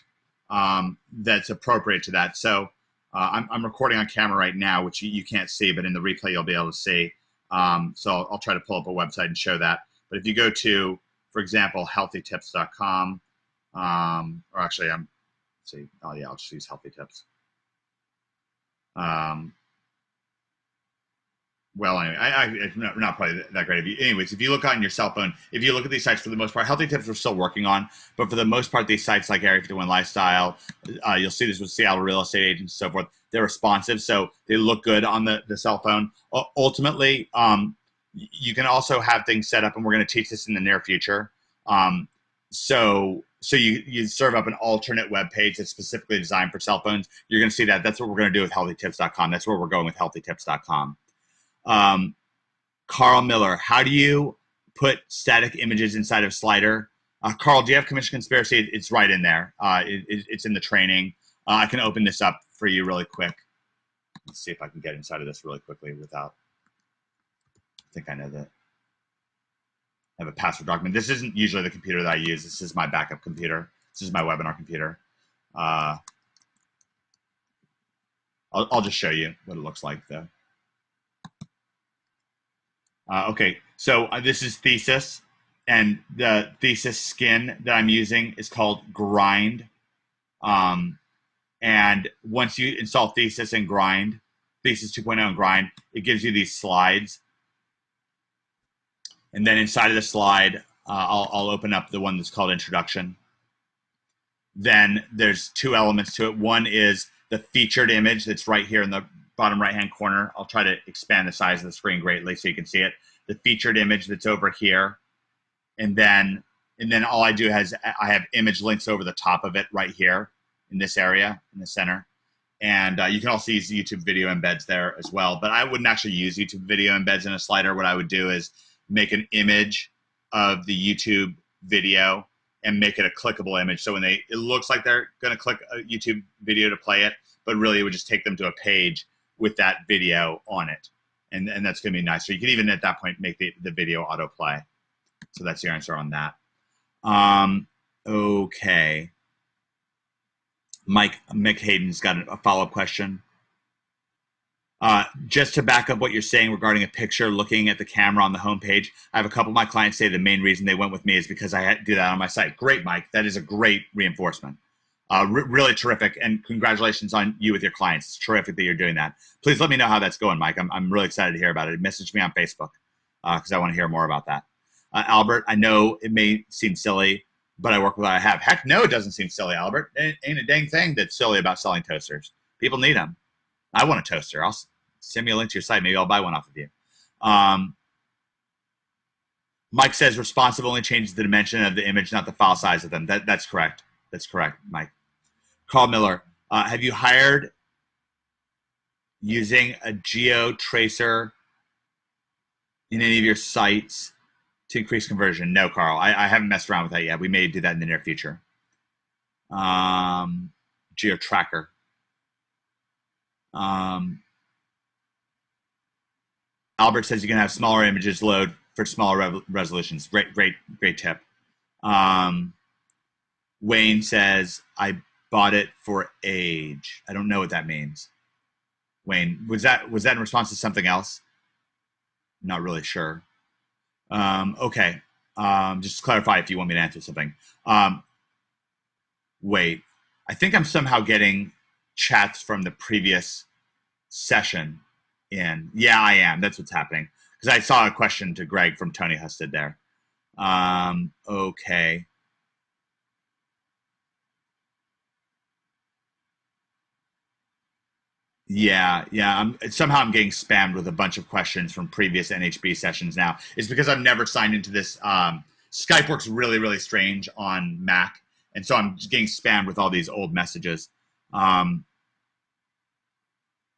that's appropriate to that. So I'm recording on camera right now, which you can't see, but in the replay you'll be able to see. So I'll try to pull up a website and show that. But if you go to, for example, healthytips.com, or actually, let's see. Oh yeah, I'll just use Healthy Tips. Well, anyway, it's not probably that great of you. Anyways, if you look on your cell phone, if you look at these sites, for the most part, Healthy Tips we're still working on, but for the most part, these sites like Area 51 Lifestyle, you'll see this with Seattle Real Estate Agents and so forth, they're responsive, so they look good on the cell phone. Ultimately, you can also have things set up, and we're going to teach this in the near future. So you serve up an alternate web page that's specifically designed for cell phones. You're going to see that. That's what we're going to do with healthytips.com. That's where we're going with healthytips.com. Carl Miller, how do you put static images inside of Slider? Carl, do you have Commission Conspiracy? It's right in there. It's in the training. I can open this up for you really quick. Let's see if I can get inside of this really quickly without. I think I know that. I have a password document. This isn't usually the computer that I use. This is my backup computer. This is my webinar computer. I'll just show you what it looks like though. Okay, so this is Thesis, and the Thesis skin that I'm using is called Grind. And once you install Thesis and Grind, Thesis 2.0 and Grind, it gives you these slides. And then inside of the slide, I'll open up the one that's called Introduction. Then there's two elements to it. One is the featured image that's right here in the bottom right-hand corner. I'll try to expand the size of the screen greatly so you can see it. The featured image that's over here, and then all I do is I have image links over the top of it right here in this area in the center, and you can also use YouTube video embeds there as well. But I wouldn't actually use YouTube video embeds in a slider. What I would do is make an image of the YouTube video and make it a clickable image. So when it looks like they're going to click a YouTube video to play it, but really it would just take them to a page with that video on it. And that's going to be nice. So you can even at that point make the video autoplay. So that's the answer on that. Okay. Mick Hayden's got a follow-up question. Just to back up what you're saying regarding a picture looking at the camera on the homepage, I have a couple of my clients say the main reason they went with me is because I had to do that on my site. Great, Mike. That is a great reinforcement. Really terrific, and congratulations on you with your clients. It's terrific that you're doing that. Please let me know how that's going, Mike. I'm really excited to hear about it. Message me on Facebook because I want to hear more about that. Albert, I know it may seem silly, but I work with what I have. Heck no, it doesn't seem silly, Albert. It ain't a dang thing that's silly about selling toasters. People need them. I want a toaster. I'll send me a link to your site. Maybe I'll buy one off of you. Mike says responsive only changes the dimension of the image, not the file size of them. That's correct. That's correct, Mike. Carl Miller, have you hired using a geo tracer in any of your sites to increase conversion? No, Carl, I haven't messed around with that yet. We may do that in the near future. Geo tracker. Albert says you can have smaller images load for smaller resolutions. Great tip. Wayne says, I bought it for age. I don't know what that means. Wayne, was that in response to something else? Not really sure. Okay. Just to clarify if you want me to answer something. Wait, I think I'm somehow getting chats from the previous session in. Yeah, I am. That's what's happening. Because I saw a question to Greg from Tony Husted there. Okay. Yeah, yeah. Somehow I'm getting spammed with a bunch of questions from previous NHB sessions now. It's because I've never signed into this. Skype works really, really strange on Mac, and so I'm getting spammed with all these old messages. Um,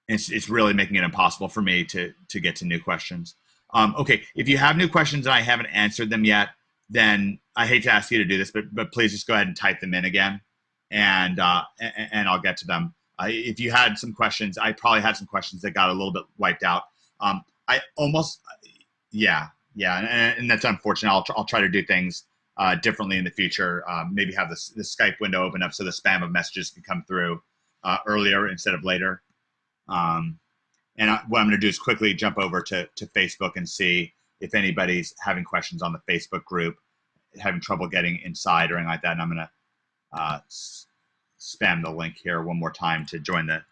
it's really making it impossible for me to get to new questions. Okay, if you have new questions and I haven't answered them yet, then I hate to ask you to do this, but please just go ahead and type them in again, and I'll get to them. If you had some questions, I probably had some questions that got a little bit wiped out. I almost, yeah, yeah, and that's unfortunate. I'll try to do things differently in the future. Maybe have the Skype window open up so the spam of messages can come through earlier instead of later. What I'm going to do is quickly jump over to Facebook and see if anybody's having questions on the Facebook group, having trouble getting inside or anything like that. And I'm going to spam the link here one more time to join the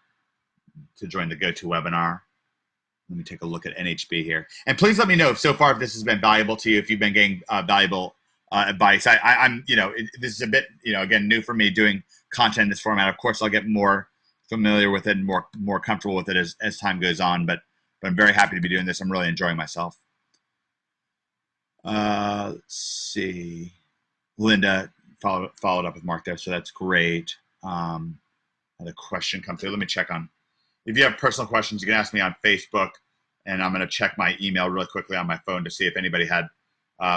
GoToWebinar. Let me take a look at NHB here. And please let me know if so far if this has been valuable to you, if you've been getting valuable advice. I'm, this is a bit, again, new for me doing content in this format. Of course, I'll get more familiar with it and more comfortable with it as time goes on. But I'm very happy to be doing this. I'm really enjoying myself. Let's see. Linda followed up with Mark there, so that's great. I had a question come through. Let me check on. If you have personal questions, you can ask me on Facebook, and I'm going to check my email really quickly on my phone to see if anybody had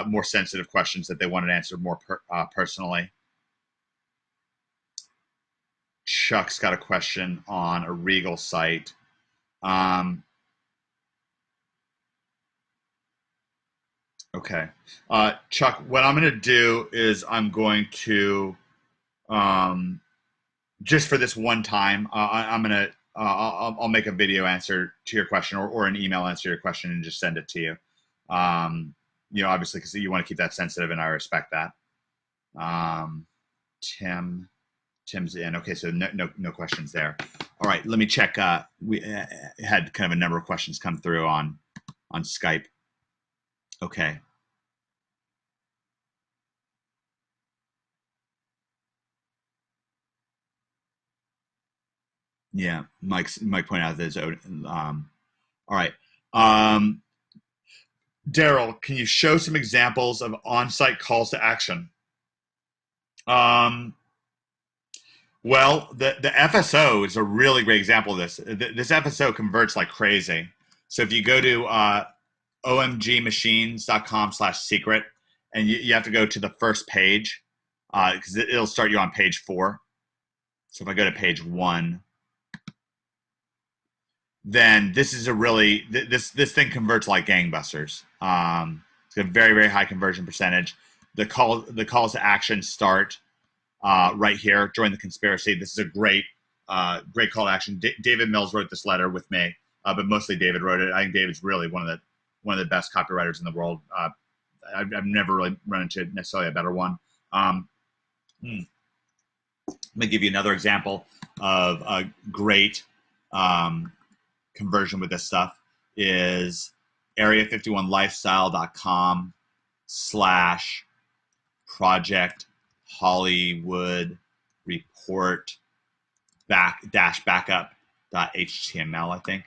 more sensitive questions that they wanted answered more personally. Chuck's got a question on a Regal site. Okay. Chuck, what I'm going to do is I'm going to, just for this one time, I'm going to, I'll make a video answer to your question or an email answer to your question and just send it to you. Obviously, because you want to keep that sensitive, and I respect that. Tim's in. Okay, so no questions there. All right, let me check. We had kind of a number of questions come through on Skype. Okay. Yeah, Mike pointed out there's all right. Daryl, can you show some examples of on-site calls to action? Well, the FSO is a really great example of this. This FSO converts like crazy. So if you go to omgmachines.com/secret, and you have to go to the first page, because it'll start you on page 4. So if I go to page 1, then this is a really this thing converts like gangbusters. It's a very, very high conversion percentage. The calls to action start right here. Join the conspiracy. This is a great call to action. David Mills wrote this letter with me, but mostly David wrote it. I think David's really one of the best copywriters in the world. I've never really run into necessarily a better one. Let me give you another example of a great conversion with this stuff is area51lifestyle.com/project Hollywood report backup.html. I think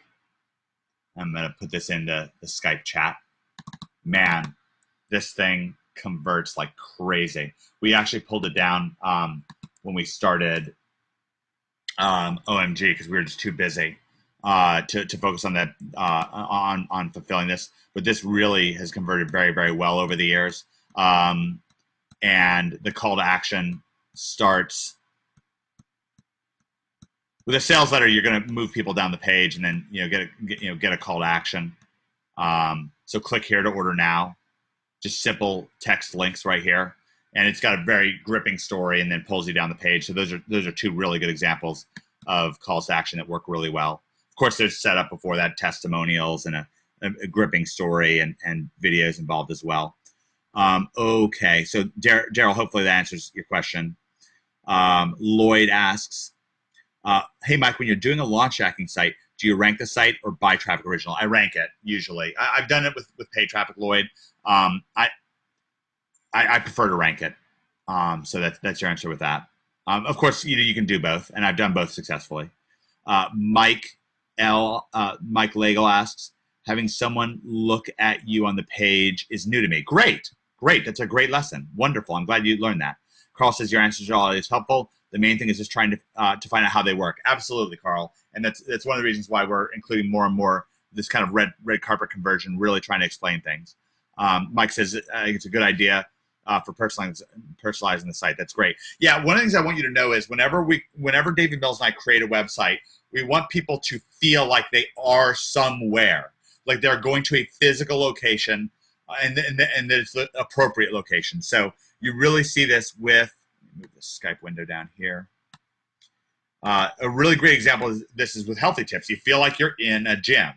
I'm going to put this into the Skype chat. Man, this thing converts like crazy. We actually pulled it down when we started OMG because we were just too busy to focus on that on fulfilling this. But this really has converted very, very well over the years. And the call to action starts with a sales letter. You're going to move people down the page, and then get a call to action. So click here to order now. Just simple text links right here, and it's got a very gripping story, and then pulls you down the page. So those are two really good examples of calls to action that work really well. Of course, there's setup before that, testimonials and a gripping story and videos involved as well. Okay, so Daryl, hopefully that answers your question. Lloyd asks, hey, Mike, when you're doing a launch tracking site, do you rank the site or buy traffic original? I rank it usually. I've done it with paid traffic, Lloyd. I prefer to rank it. So that's your answer with that. Of course, you can do both, and I've done both successfully. Mike Legal asks, having someone look at you on the page is new to me. Great. That's a great lesson. Wonderful. I'm glad you learned that. Carl says your answers are always helpful. The main thing is just trying to find out how they work. Absolutely, Carl. And that's one of the reasons why we're including more and more this kind of red carpet conversion, really trying to explain things. Mike says I think it's a good idea for personalizing the site. That's great. Yeah, one of the things I want you to know is whenever David Mills and I create a website, we want people to feel like they are somewhere, like they're going to a physical location, and it's the appropriate location. So you really see this with, move the Skype window down here. A really great example of this is with Healthy Tips. You feel like you're in a gym.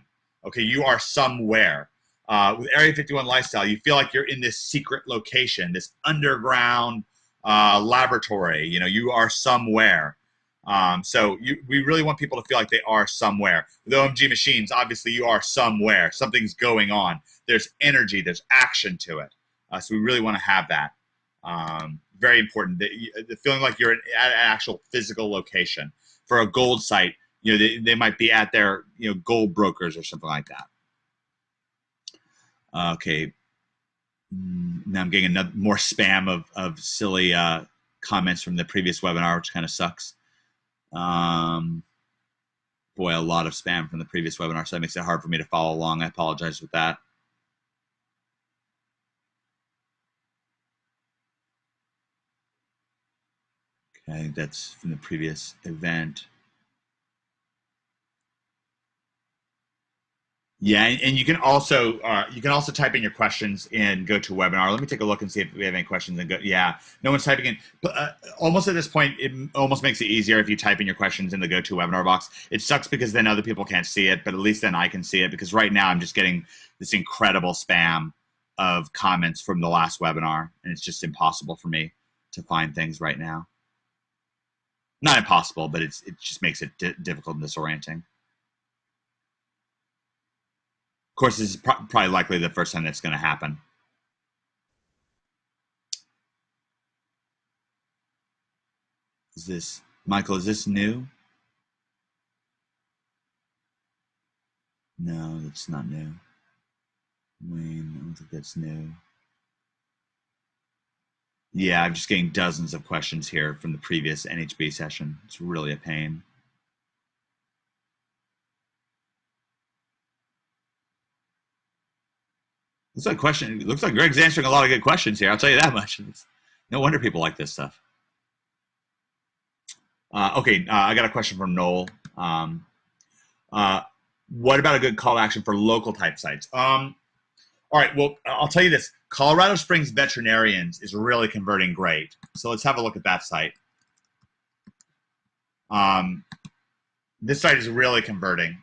Okay, you are somewhere. With Area 51 Lifestyle, you feel like you're in this secret location, this underground laboratory. You are somewhere. So we really want people to feel like they are somewhere. With OMG Machines, obviously you are somewhere. Something's going on. There's energy. There's action to it. So we really want to have that. Very important. The feeling like you're at an actual physical location. For a gold site, they might be at their gold brokers or something like that. Okay. Now I'm getting more spam of silly comments from the previous webinar, which kind of sucks. Boy, a lot of spam from the previous webinar, so that makes it hard for me to follow along. I apologize with that. Okay, that's from the previous event. Yeah, and you can also type in your questions in GoToWebinar. Let me take a look and see if we have any questions. Yeah, no one's typing in. But almost at this point, it almost makes it easier if you type in your questions in the GoToWebinar box. It sucks because then other people can't see it, but at least then I can see it, because right now I'm just getting this incredible spam of comments from the last webinar, and it's just impossible for me to find things right now. Not impossible, but it just makes it difficult and disorienting. Of course, this is probably likely the first time that's going to happen. Is this, Michael, is this new? No, it's not new. Wayne, I don't think that's new. Yeah, I'm just getting dozens of questions here from the previous NHB session. It's really a pain. Looks like Greg's answering a lot of good questions here. I'll tell you that much. No wonder people like this stuff. Okay, I got a question from Noel. What about a good call to action for local type sites? All right, well, I'll tell you this. Colorado Springs Veterinarians is really converting great. So let's have a look at that site. This site is really converting.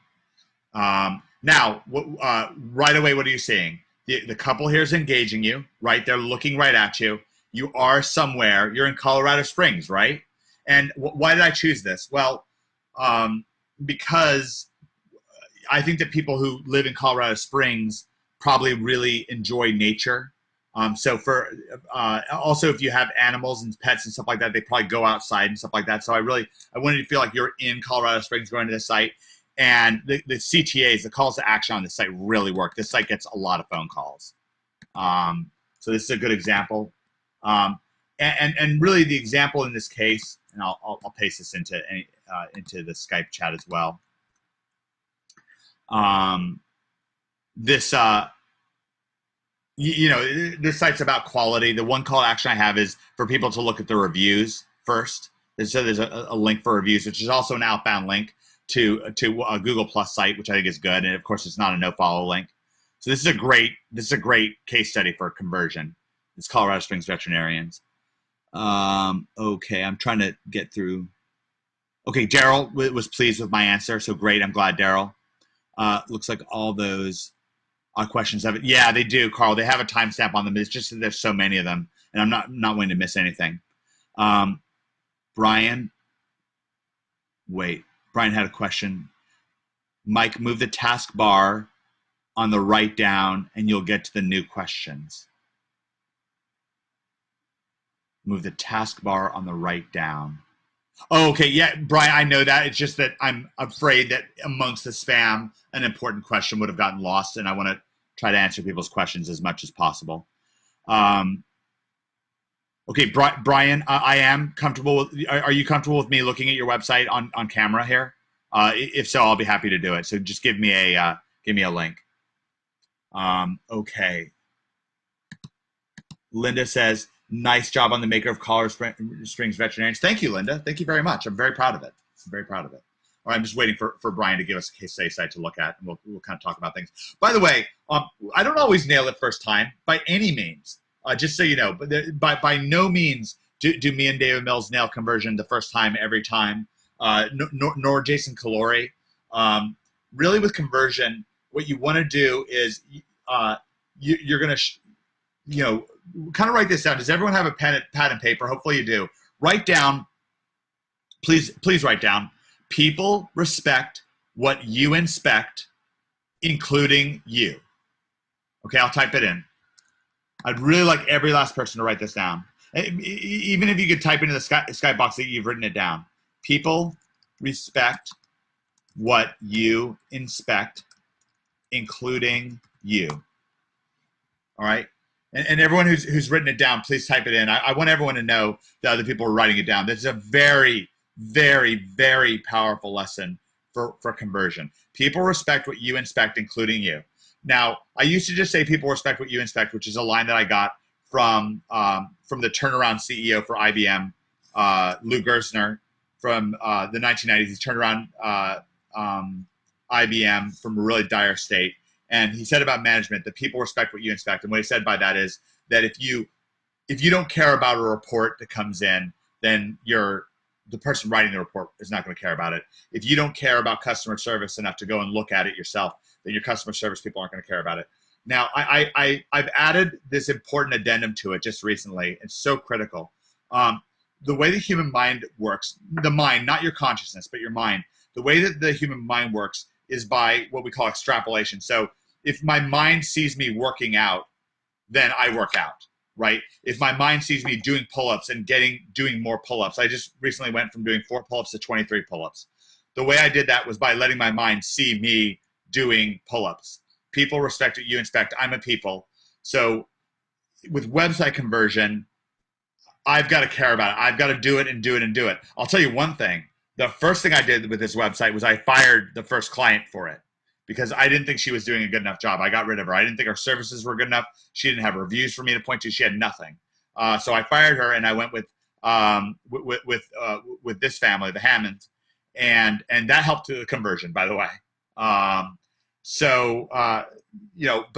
Now, right away, what are you seeing? The couple here is engaging you, right? They're looking right at you. You are somewhere. You're in Colorado Springs, right? And why did I choose this? Well, because I think that people who live in Colorado Springs probably really enjoy nature. So for also, if you have animals and pets and stuff like that, they probably go outside and stuff like that. So I wanted to feel like you're in Colorado Springs going to the site. And the CTAs, the calls to action on this site really work. This site gets a lot of phone calls. So this is a good example. And really the example in this case, and I'll paste this into the Skype chat as well. This site's about quality. The one call to action I have is for people to look at the reviews first. So there's a link for reviews, which is also an outbound link to a Google Plus site, which I think is good. And of course, it's not a no follow link. So this is a great case study for conversion. It's Colorado Springs Veterinarians. Okay, I'm trying to get through. Okay, Daryl was pleased with my answer, so great. I'm glad, Daryl. Looks like all those questions of it. Yeah, they do, Carl. They have a timestamp on them. It's just that there's so many of them, and I'm not wanting to miss anything. Brian, wait. Brian had a question. Mike, move the taskbar on the right down, and you'll get to the new questions. Move the taskbar on the right down. Oh, okay. Yeah, Brian, I know that. It's just that I'm afraid that amongst the spam, an important question would have gotten lost, and I want to try to answer people's questions as much as possible. Okay, Brian, I am comfortable with. Are you comfortable with me looking at your website on camera here? If so, I'll be happy to do it. So just give me a link. Okay. Linda says, nice job on the maker of collar strings veterinarians. Thank you, Linda. Thank you very much. I'm very proud of it. I'm very proud of it. All right, I'm just waiting for Brian to give us a case study site to look at, and we'll kind of talk about things. By the way, I don't always nail it first time by any means. Just so you know, but by no means do me and David Mills nail conversion the first time every time, nor Jason Calori. Really, with conversion, what you want to do is you're going to kind of write this down. Does everyone have a pad and paper? Hopefully you do. Write down, please write down, people respect what you inspect, including you. Okay, I'll type it in. I'd really like every last person to write this down. Even if you could type into the Skype box that you've written it down. People respect what you inspect, including you. All right? And everyone who's written it down, please type it in. I want everyone to know that other people are writing it down. This is a very, very, very powerful lesson for conversion. People respect what you inspect, including you. Now, I used to just say people respect what you inspect, which is a line that I got from the turnaround CEO for IBM, Lou Gerstner, from the 1990s. He turned around IBM from a really dire state. And he said about management that people respect what you inspect. And what he said by that is that if you don't care about a report that comes in, then the person writing the report is not going to care about it. If you don't care about customer service enough to go and look at it yourself, then your customer service people aren't going to care about it. Now, I've added this important addendum to it just recently. It's so critical. The way the human mind works, the mind, not your consciousness, but your mind, the way that the human mind works is by what we call extrapolation. So if my mind sees me working out, then I work out, right? If my mind sees me doing pull-ups and doing more pull-ups, I just recently went from doing 4 pull-ups to 23 pull-ups. The way I did that was by letting my mind see me doing pull-ups. People respect what you inspect. I'm a people. So with website conversion, I've got to care about it. I've got to do it and do it and do it. I'll tell you one thing. The first thing I did with this website was I fired the first client for it because I didn't think she was doing a good enough job. I got rid of her. I didn't think her services were good enough. She didn't have reviews for me to point to. She had nothing. So I fired her and I went with this family, the Hammonds, and that helped to the conversion, by the way. But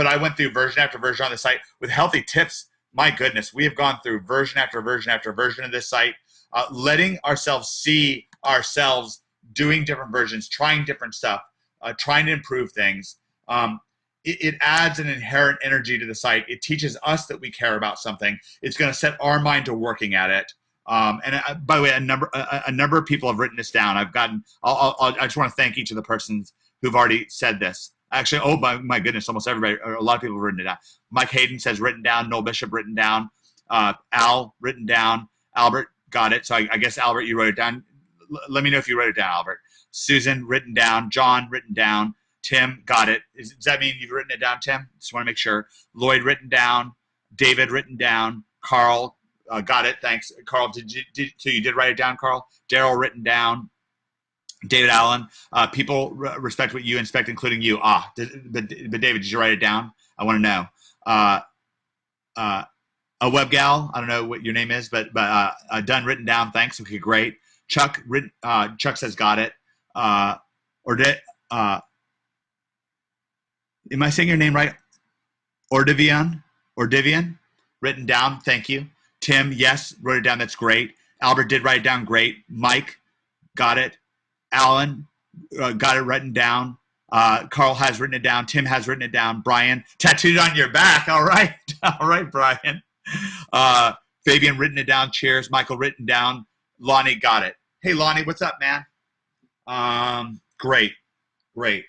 I went through version after version on the site with healthy tips. My goodness, we have gone through version after version after version of this site, letting ourselves see ourselves doing different versions, trying different stuff, trying to improve things. It adds an inherent energy to the site. It teaches us that we care about something. It's going to set our mind to working at it. By the way, a number of people have written this down. I just want to thank each of the persons who've already said this. Actually, oh my goodness, almost everybody, or a lot of people have written it down. Mike Hayden says written down. Noel Bishop written down. Al written down. Albert got it. So I guess Albert, you wrote it down. Let me know if you wrote it down, Albert. Susan written down. John written down. Tim got it. Does that mean you've written it down, Tim? Just want to make sure. Lloyd written down. David written down. Carl got it. Thanks, Carl. So you did write it down, Carl? Daryl written down. David Allen, people respect what you inspect, including you. But David, did you write it down? I want to know. A web gal, I don't know what your name is, but done, written down. Thanks. Okay, great. Chuck says got it. Am I saying your name right? Ordivian, written down. Thank you. Tim, yes, wrote it down. That's great. Albert did write it down. Great. Mike, got it. Alan, got it written down. Carl has written it down. Tim has written it down. Brian, tattooed on your back. All right. All right, Brian. Fabian, written it down. Cheers. Michael, written down. Lonnie, got it. Hey, Lonnie, what's up, man? Great. Great.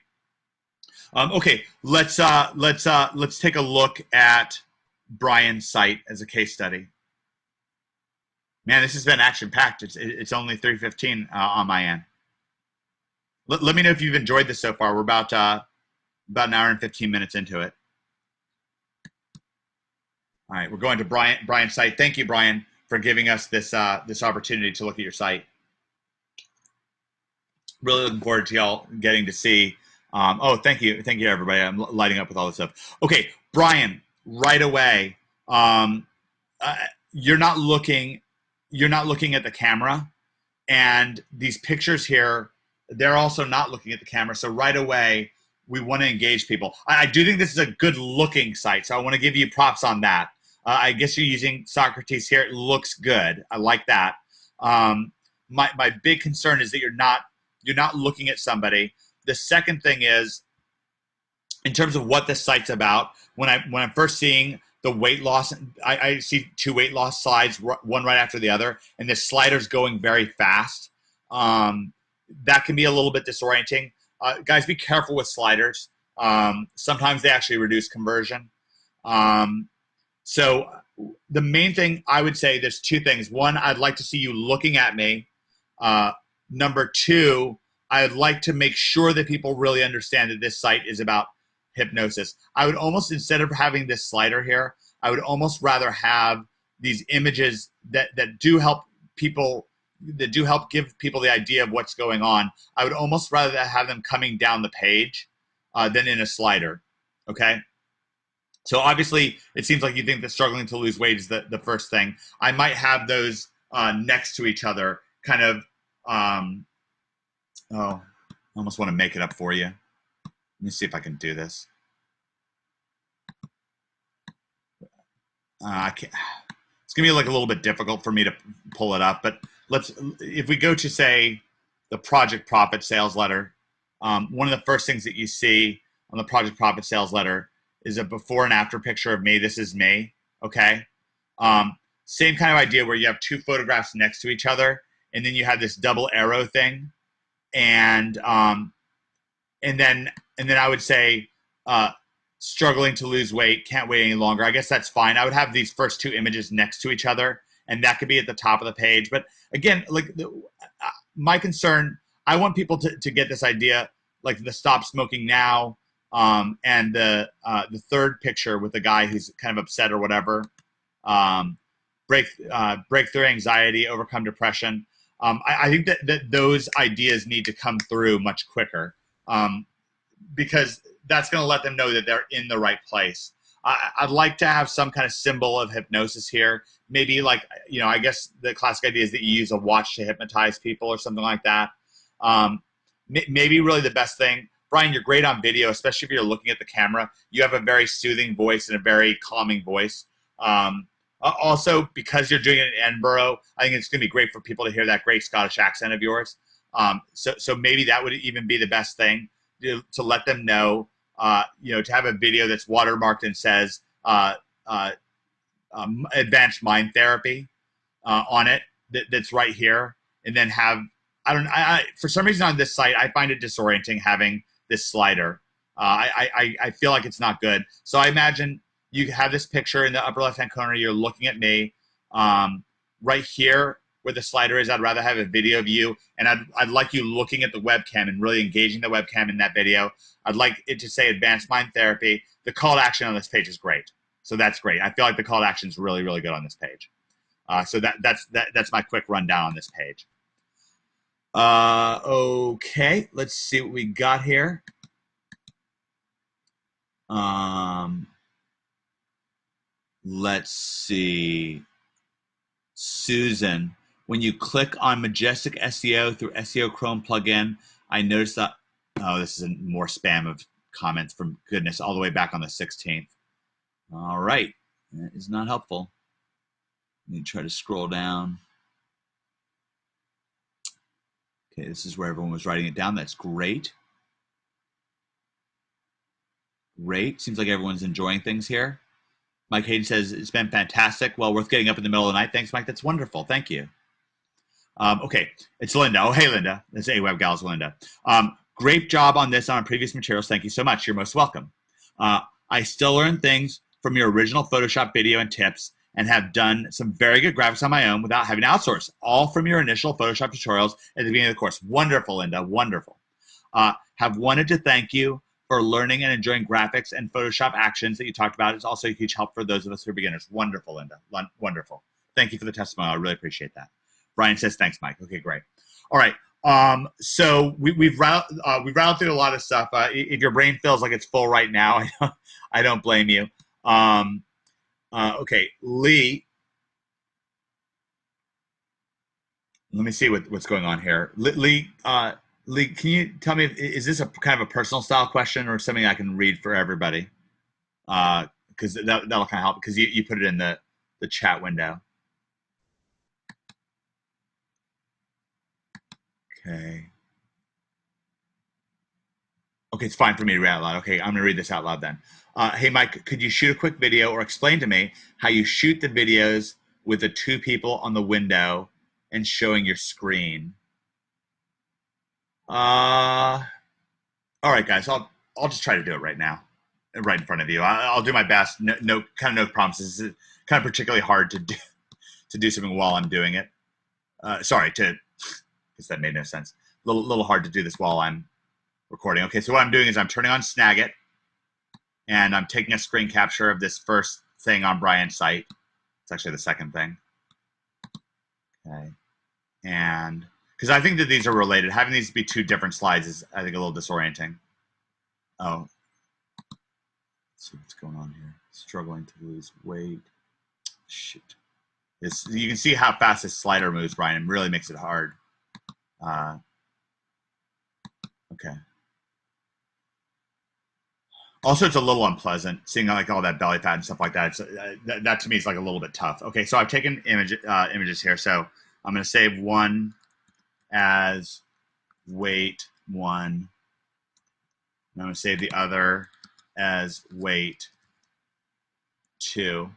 Okay, let's take a look at Brian's site as a case study. Man, this has been action packed. It's only 3:15 on my end. Let me know if you've enjoyed this so far. We're about an hour and 15 minutes into it. All right, we're going to Brian's site. Thank you, Brian, for giving us this opportunity to look at your site. Really looking forward to y'all getting to see. Oh, thank you, everybody. I'm lighting up with all this stuff. Okay, Brian, right away. You're not looking at the camera, and these pictures here, they're also not looking at the camera. So right away, we want to engage people. I do think this is a good looking site, so I want to give you props on that. I guess you're using Socrates here. It looks good. I like that. My big concern is that you're not looking at somebody. The second thing is, in terms of what this site's about, when I'm first seeing the weight loss, I see two weight loss slides, one right after the other, and the slider's going very fast. That can be a little bit disorienting. Guys, be careful with sliders. Sometimes they actually reduce conversion. So the main thing I would say, there's two things. One, I'd like to see you looking at me. Number two, I'd like to make sure that people really understand that this site is about hypnosis. I would almost, instead of having this slider here, I would almost rather have these images that do help people, that do help give people the idea of what's going on. I would almost rather have them coming down the page than in a slider, okay? So obviously, it seems like you think that struggling to lose weight is the first thing. I might have those next to each other, kind of, oh, I almost want to make it up for you. Let me see if I can do this. I can't. It's gonna be like a little bit difficult for me to pull it up, but if we go to, say, the Project Profit sales letter, one of the first things that you see on the Project Profit sales letter is a before and after picture of me. This is me, okay? Same kind of idea where you have two photographs next to each other, and then you have this double arrow thing, and then I would say, struggling to lose weight, can't wait any longer. I guess that's fine. I would have these first two images next to each other, and that could be at the top of the page. But again, like my concern, I want people to get this idea, like the stop smoking now, and the third picture with the guy who's kind of upset or whatever. Break through anxiety, overcome depression. I think that those ideas need to come through much quicker, because that's going to let them know that they're in the right place. I'd like to have some kind of symbol of hypnosis here. Maybe, like, I guess the classic idea is that you use a watch to hypnotize people or something like that. Maybe really the best thing, Brian, you're great on video, especially if you're looking at the camera. You have a very soothing voice and a very calming voice. Also, because you're doing it in Edinburgh, I think it's going to be great for people to hear that great Scottish accent of yours. So maybe that would even be the best thing, to let them know, to have a video that's watermarked and says advanced mind therapy on it, that's right here, and then have, I for some reason on this site, I find it disorienting having this slider. I feel like it's not good. So I imagine you have this picture in the upper left-hand corner. You're looking at me. Right here where the slider is, I'd rather have a video of you, and I'd like you looking at the webcam and really engaging the webcam in that video. I'd like it to say advanced mind therapy. The call to action on this page is great. So that's great. I feel like the call to action is really, really good on this page. So that's my quick rundown on this page. Okay, let's see what we got here. Let's see. Susan, when you click on Majestic SEO through SEO Chrome plugin, I noticed that, oh, this is more spam of comments, from goodness, all the way back on the 16th. All right, that is not helpful. Let me try to scroll down. Okay, this is where everyone was writing it down. That's great. Great. Seems like everyone's enjoying things here. Mike Hayden says, it's been fantastic. Well worth getting up in the middle of the night. Thanks, Mike. That's wonderful. Thank you. Okay, it's Linda. Oh, hey, Linda. It's AWeb Gals, Linda. Great job on this on previous materials. Thank you so much. You're most welcome. I still learn things from your original Photoshop video and tips and have done some very good graphics on my own without having to outsource, all from your initial Photoshop tutorials at the beginning of the course. Wonderful, Linda. Wonderful. Have wanted to thank you for learning and enjoying graphics and Photoshop actions that you talked about. It's also a huge help for those of us who are beginners. Wonderful, Linda. Wonderful. Thank you for the testimonial. I really appreciate that. Brian says, thanks, Mike. Okay, great. All right. So we've rattled through a lot of stuff. If your brain feels like it's full right now, I don't blame you. Okay, Lee. Let me see what's going on here. Lee, Lee, can you tell me, is this a kind of a personal style question or something I can read for everybody? Because that'll kind of help, because you put it in the chat window. Okay. Okay, it's fine for me to read out loud. Okay, I'm going to read this out loud then. Hey, Mike, could you shoot a quick video or explain to me how you shoot the videos with the two people on the window and showing your screen? All right, guys, I'll just try to do it right now, right in front of you. I'll do my best. No promises. It's kind of particularly hard to do something while I'm doing it. Sorry, because that made no sense. Little hard to do this while I'm recording. Okay, so what I'm doing is I'm turning on Snagit, and I'm taking a screen capture of this first thing on Brian's site. It's actually the second thing. Okay, and because I think that these are related, having these be two different slides is, I think, a little disorienting. Oh, let's see what's going on here. Struggling to lose weight. Shoot. You can see how fast this slider moves, Brian. It really makes it hard. Okay. Also, it's a little unpleasant seeing like all that belly fat and stuff like that. That to me is like a little bit tough. Okay, so I've taken images here. So I'm going to save one as weight 1. And I'm going to save the other as weight 2.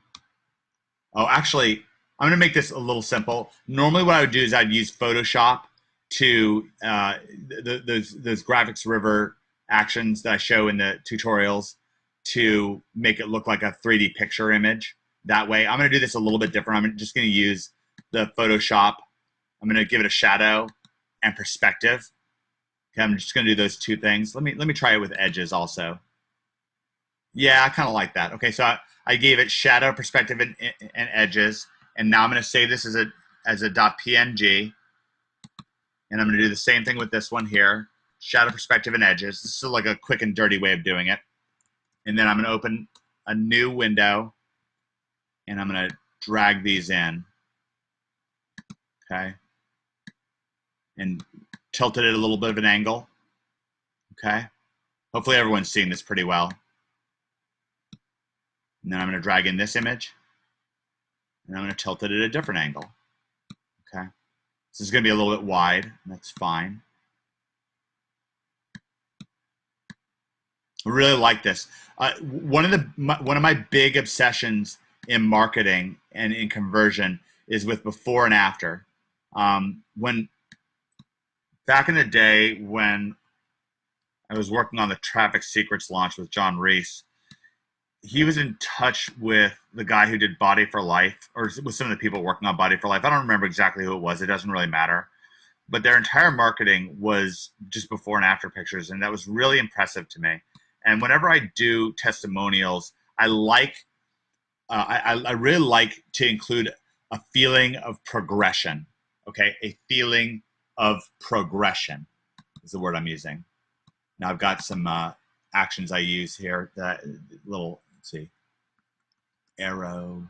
Oh, actually, I'm going to make this a little simple. Normally what I would do is I'd use Photoshop to those graphics river actions that I show in the tutorials to make it look like a 3D picture image. That way, I'm going to do this a little bit different. I'm just going to use the Photoshop. I'm going to give it a shadow and perspective. Okay, I'm just going to do those two things. Let me try it with edges also. Yeah, I kind of like that. Okay, so I gave it shadow, perspective, and edges, and now I'm going to save this as a .png. And I'm going to do the same thing with this one here, shadow, perspective, and edges. This is like a quick and dirty way of doing it. And then I'm going to open a new window, and I'm going to drag these in, okay? And tilt it at a little bit of an angle, okay? Hopefully everyone's seeing this pretty well. And then I'm going to drag in this image, and I'm going to tilt it at a different angle, okay? This is going to be a little bit wide, and that's fine. I really like this. One of my big obsessions in marketing and in conversion is with before and after. When back in the day when I was working on the Traffic Secrets launch with John Reese, he was in touch with the guy who did Body for Life, or with some of the people working on Body for Life. I don't remember exactly who it was. It doesn't really matter. But their entire marketing was just before and after pictures, and that was really impressive to me. And whenever I do testimonials, I really like to include a feeling of progression. Okay, a feeling of progression is the word I'm using. Now I've got some actions I use here. That little, let's see, arrow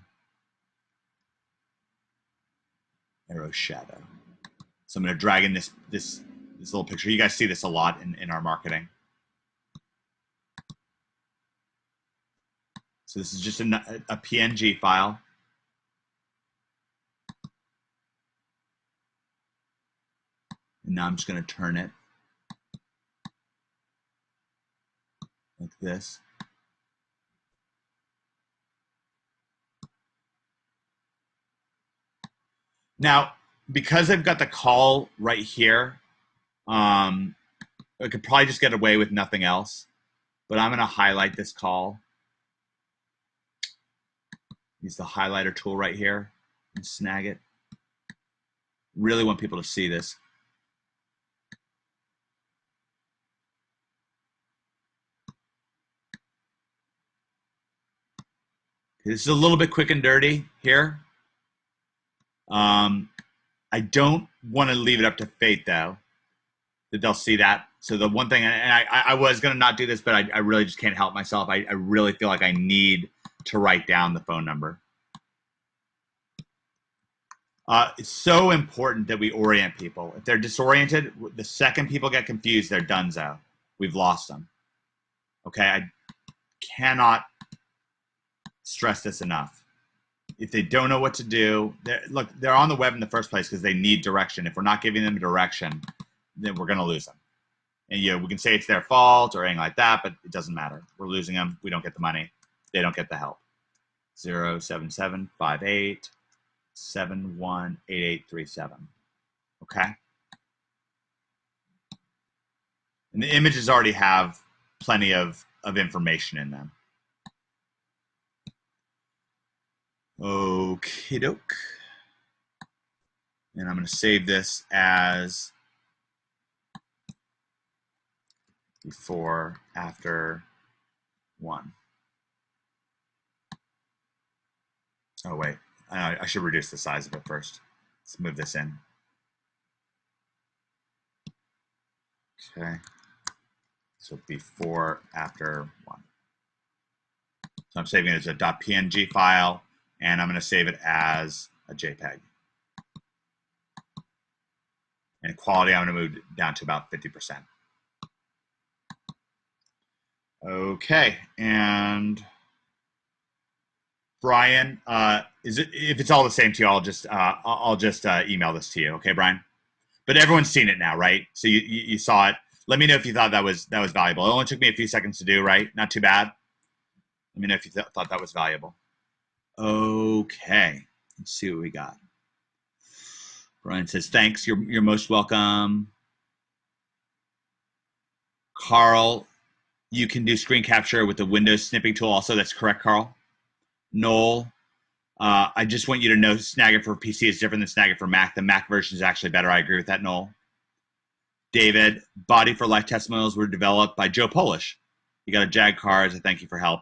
shadow. So I'm going to drag in this little picture. You guys see this a lot in our marketing. So this is just a PNG file. And now I'm just going to turn it like this. Now, because I've got the call right here, I could probably just get away with nothing else, but I'm going to highlight this call. Use the highlighter tool right here and snag it. Really want people to see this. This is a little bit quick and dirty here. I don't want to leave it up to fate, though, that they'll see that. So the one thing, and I was going to not do this, but I really just can't help myself. I really feel like I need to write down the phone number. It's so important that we orient people. If they're disoriented, the second people get confused, they're donezo. We've lost them. Okay, I cannot stress this enough. If they don't know what to do, look, they're on the web in the first place because they need direction. If we're not giving them direction, then we're going to lose them. And we can say it's their fault or anything like that, but it doesn't matter. We're losing them. We don't get the money. They don't get the help. 07758 718837. Okay. And the images already have plenty of information in them. Okie doke. And I'm going to save this as before, after, one. Oh, wait. I should reduce the size of it first. Let's move this in. Okay. So before, after, one. So I'm saving it as a .png file, and I'm going to save it as a JPEG. And quality, I'm going to move down to about 50%. Okay, and Brian, if it's all the same to you, I'll just email this to you. Okay, Brian. But everyone's seen it now, right? So you saw it. Let me know if you thought that was valuable. It only took me a few seconds to do, right? Not too bad. Let me know if you thought that was valuable. Okay, let's see what we got. Brian says, thanks, you're most welcome. Carl, you can do screen capture with the Windows snipping tool also. That's correct, Carl. Noel, I just want you to know Snagit for PC is different than Snagit for Mac. The Mac version is actually better. I agree with that, Noel. David, Body for Life testimonials were developed by Joe Polish. You got a Jag Cars. I thank you for help.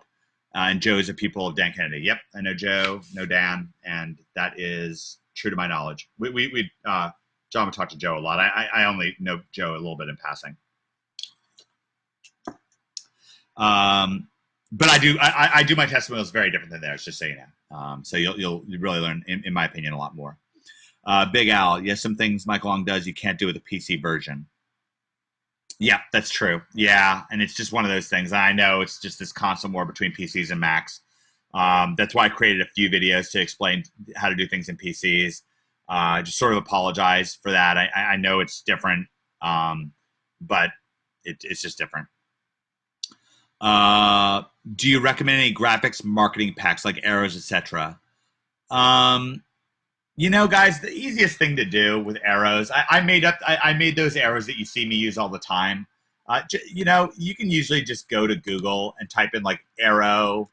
And Joe is a pupil of Dan Kennedy. Yep, I know Joe, know Dan, and that is true to my knowledge. John would talk to Joe a lot. I only know Joe a little bit in passing. But I do my testimonials very different than theirs, just so you know. So you'll really learn, in my opinion, a lot more. Big Al, yes, some things Mike Long does you can't do with a PC version. Yeah, that's true. Yeah, and it's just one of those things. I know it's just this constant war between PCs and Macs. That's why I created a few videos to explain how to do things in PCs. Just sort of apologize for that. I know it's different, but it's just different. Do you recommend any graphics marketing packs like arrows, etc.? You know, guys, the easiest thing to do with arrows, I made those arrows that you see me use all the time. You know, you can usually just go to Google and type in like arrow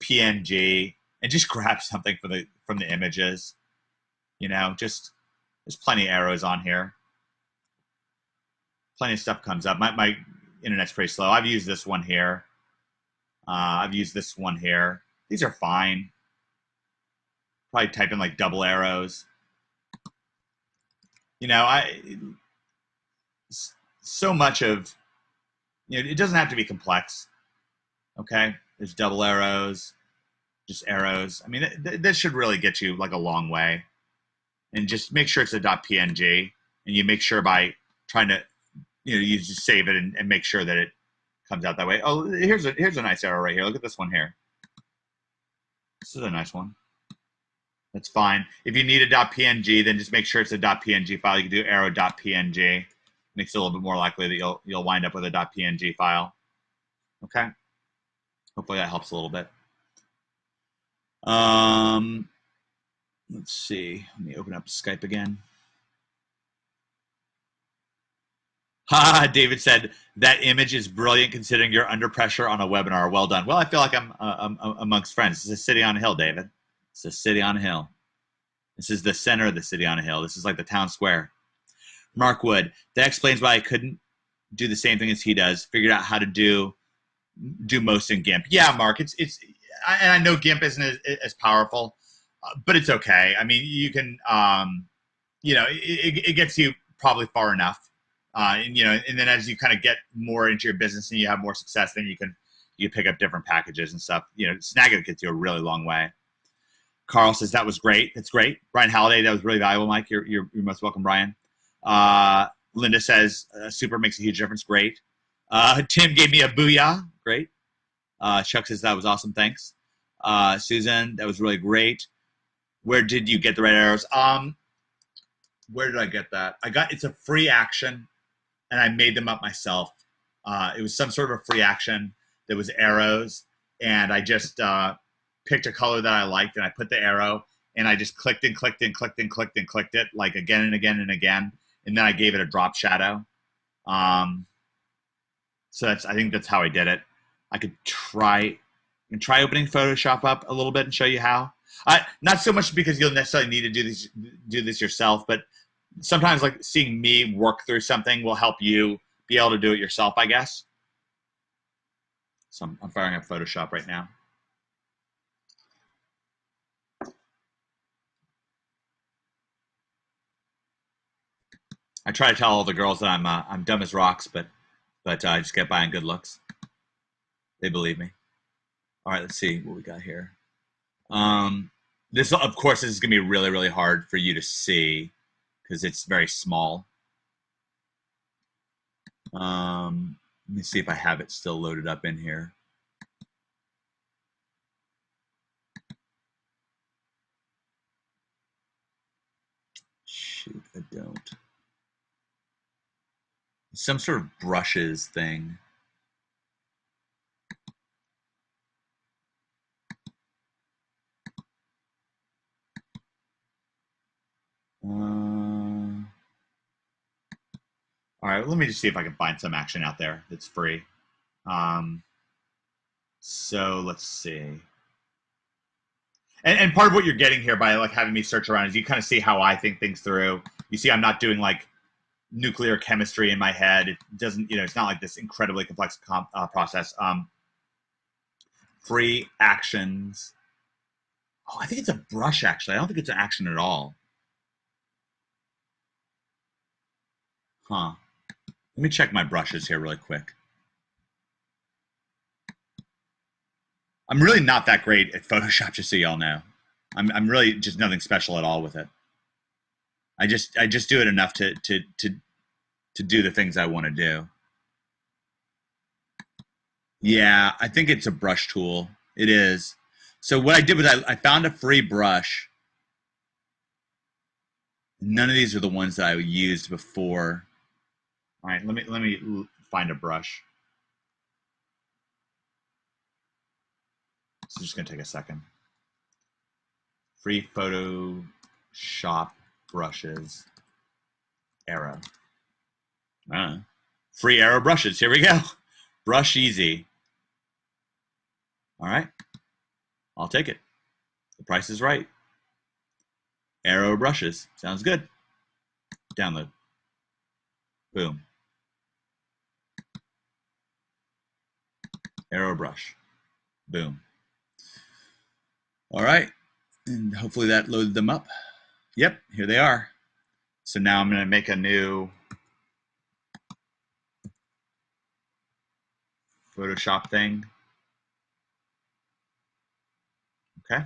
PNG and just grab something from the images. You know, just there's plenty of arrows on here. Plenty of stuff comes up. My internet's pretty slow. I've used this one here. I've used this one here. These are fine. Probably type in like double arrows. You know, so much of, you know, it doesn't have to be complex. Okay, there's double arrows, just arrows. I mean, this should really get you like a long way. And just make sure it's a .png, and you make sure by trying to, you know, you just save it and make sure that it comes out that way. Oh, here's a nice arrow right here. Look at this one here. This is a nice one. That's fine. If you need a .png, then just make sure it's a .png file. You can do arrow.png. Makes it a little bit more likely that you'll wind up with a .png file. Okay. Hopefully that helps a little bit. Let's see. Let me open up Skype again. Ha! David said that image is brilliant considering you're under pressure on a webinar. Well done. Well, I feel like I'm amongst friends. This is a city on a hill, David. It's a city on a hill. This is the center of the city on a hill. This is like the town square. Mark Wood. That explains why I couldn't do the same thing as he does. Figured out how to do most in GIMP. Yeah, Mark. And I know GIMP isn't as powerful, but it's okay. I mean, you can, it gets you probably far enough. And then as you kind of get more into your business and you have more success, then you pick up different packages and stuff. Snagit gets you a really long way. Carl says that was great. That's great. Brian Halliday, that was really valuable, Mike. You're most welcome, Brian. Linda says super makes a huge difference. Great. Tim gave me a booyah. Great. Chuck says that was awesome. Thanks. Susan, that was really great. Where did you get the right arrows? Where did I get that? It's a free action, and I made them up myself. It was some sort of a free action that was arrows, and I just picked a color that I liked, and I put the arrow, and I just clicked and clicked and clicked and clicked and clicked it like again and again and again, and then I gave it a drop shadow. So I think that's how I did it. I could try opening Photoshop up a little bit and show you how. Not so much because you'll necessarily need to do this yourself, but sometimes like seeing me work through something will help you be able to do it yourself, I guess. So I'm firing up Photoshop right now. I try to tell all the girls that I'm dumb as rocks, but I just get by on good looks. They believe me. All right, let's see what we got here. This, of course, is going to be really, really hard for you to see because it's very small. Let me see if I have it still loaded up in here. Shoot, I don't. Some sort of brushes thing. All right, let me just see if I can find some action out there that's free. So let's see. And part of what you're getting here by like having me search around is you kind of see how I think things through. You see, I'm not doing like nuclear chemistry in my head. It doesn't, it's not like this incredibly complex process. Free actions. Oh, I think it's a brush, actually. I don't think it's an action at all. Huh. Let me check my brushes here really quick. I'm really not that great at Photoshop, just so y'all know. I'm really just nothing special at all with it. I just do it enough to do the things I want to do. Yeah, I think it's a brush tool. It is. So what I did was I found a free brush. None of these are the ones that I used before. All right, let me find a brush. It's just gonna take a second. Free Photoshop brushes. Arrow. Free arrow brushes. Here we go. Brush easy. All right. I'll take it. The price is right. Arrow brushes. Sounds good. Download. Boom. Arrow brush. Boom. All right. And hopefully that loaded them up. Yep, here they are. So now I'm going to make a new Photoshop thing. Okay.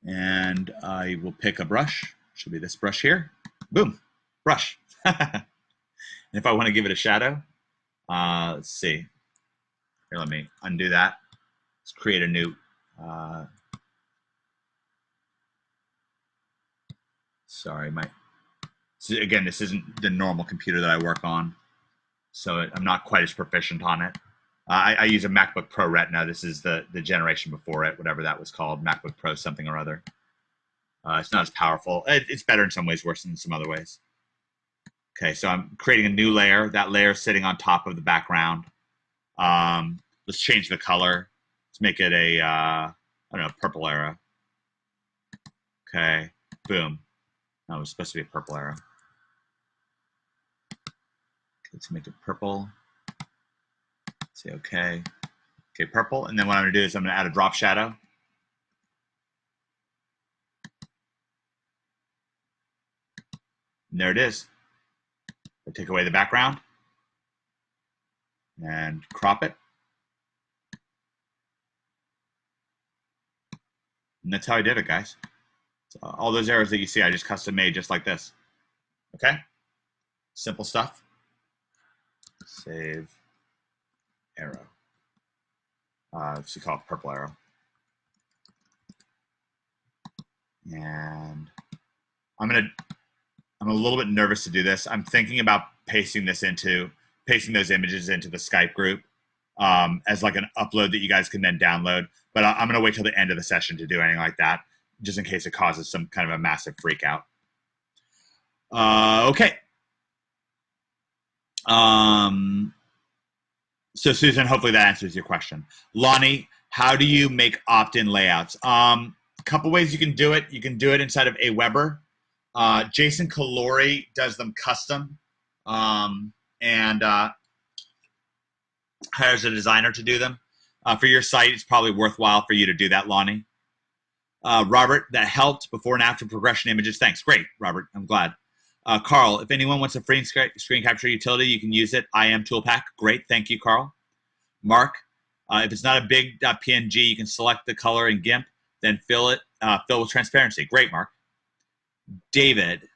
And I will pick a brush. Should be this brush here. Boom. Brush. And if I want to give it a shadow, let's see. Here, let me undo that. Let's create a new. Sorry, so again, this isn't the normal computer that I work on, so I'm not quite as proficient on it. I use a MacBook Pro Retina. This is the generation before it, whatever that was called, MacBook Pro something or other. It's not as powerful. It's better in some ways, worse in some other ways. Okay, so I'm creating a new layer. That layer is sitting on top of the background. Let's change the color. Let's make it a, I don't know, purple arrow. Okay, boom. No, it was supposed to be a purple arrow. Let's make it purple. Say okay. Okay, purple. And then what I'm going to do is I'm going to add a drop shadow. And there it is. I take away the background and crop it. And that's how I did it, guys. So all those arrows that you see, I just custom made just like this. Okay? Simple stuff. Save arrow. Let's call it purple arrow. And I'm a little bit nervous to do this. I'm thinking about pasting those images into the Skype group as like an upload that you guys can then download. But I'm going to wait till the end of the session to do anything like that, just in case it causes some kind of a massive freak out. Okay. So Susan, hopefully that answers your question. Lonnie, how do you make opt-in layouts? A couple ways you can do it. You can do it inside of Aweber. Jason Calori does them custom and hires a designer to do them. For your site, it's probably worthwhile for you to do that, Lonnie. Robert, that helped before and after progression images. Thanks. Great, Robert. I'm glad. Carl, if anyone wants a free screen capture utility, you can use it. IM Toolpack. Great. Thank you, Carl. Mark, if it's not a big PNG, you can select the color in GIMP, then fill with transparency. Great, Mark. David,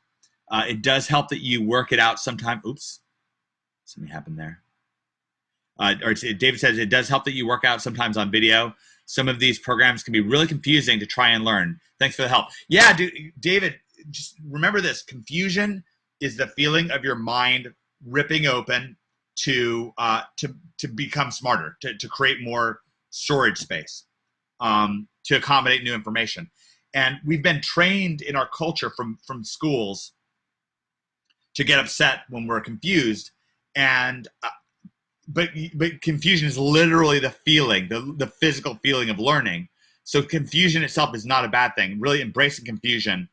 it does help that you work it out sometime. Oops, something happened there. David says it does help that you work out sometimes on video. Some of these programs can be really confusing to try and learn. Thanks for the help. Yeah, David, just remember this. Confusion is the feeling of your mind ripping open to become smarter, to create more storage space, to accommodate new information. And we've been trained in our culture from schools to get upset when we're confused. And but confusion is literally the feeling, the physical feeling of learning. So confusion itself is not a bad thing. Really embracing confusion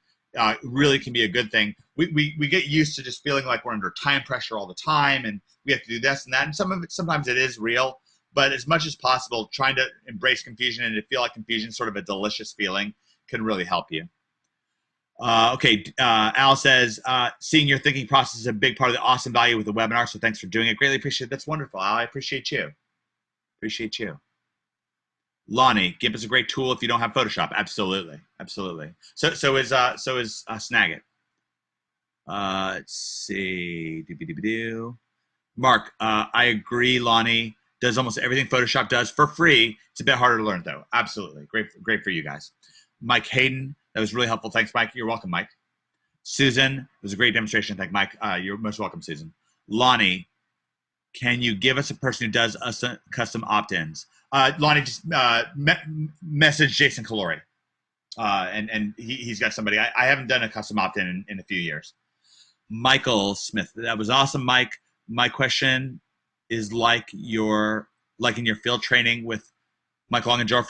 really can be a good thing. We get used to just feeling like we're under time pressure all the time, and we have to do this and that. And some of it, sometimes it is real, but as much as possible, trying to embrace confusion and to feel like confusion is sort of a delicious feeling can really help you. Okay, Al says, seeing your thinking process is a big part of the awesome value with the webinar, so thanks for doing it. Greatly appreciate it. That's wonderful, Al. I appreciate you. Appreciate you. Lonnie, GIMP is a great tool if you don't have Photoshop. Absolutely, absolutely. So is Snagit. Let's see. Mark, I agree. Lonnie does almost everything Photoshop does for free. It's a bit harder to learn though. Absolutely, great for you guys. Mike Hayden, that was really helpful. Thanks, Mike. You're welcome, Mike. Susan, it was a great demonstration. Thank Mike. You're most welcome, Susan. Lonnie, can you give us a person who does us custom opt-ins? Lonnie, just message Jason Calori, and he's got somebody. I haven't done a custom opt-in in a few years. Michael Smith, that was awesome, Mike. My question is like in your field training with Mike Long and Joe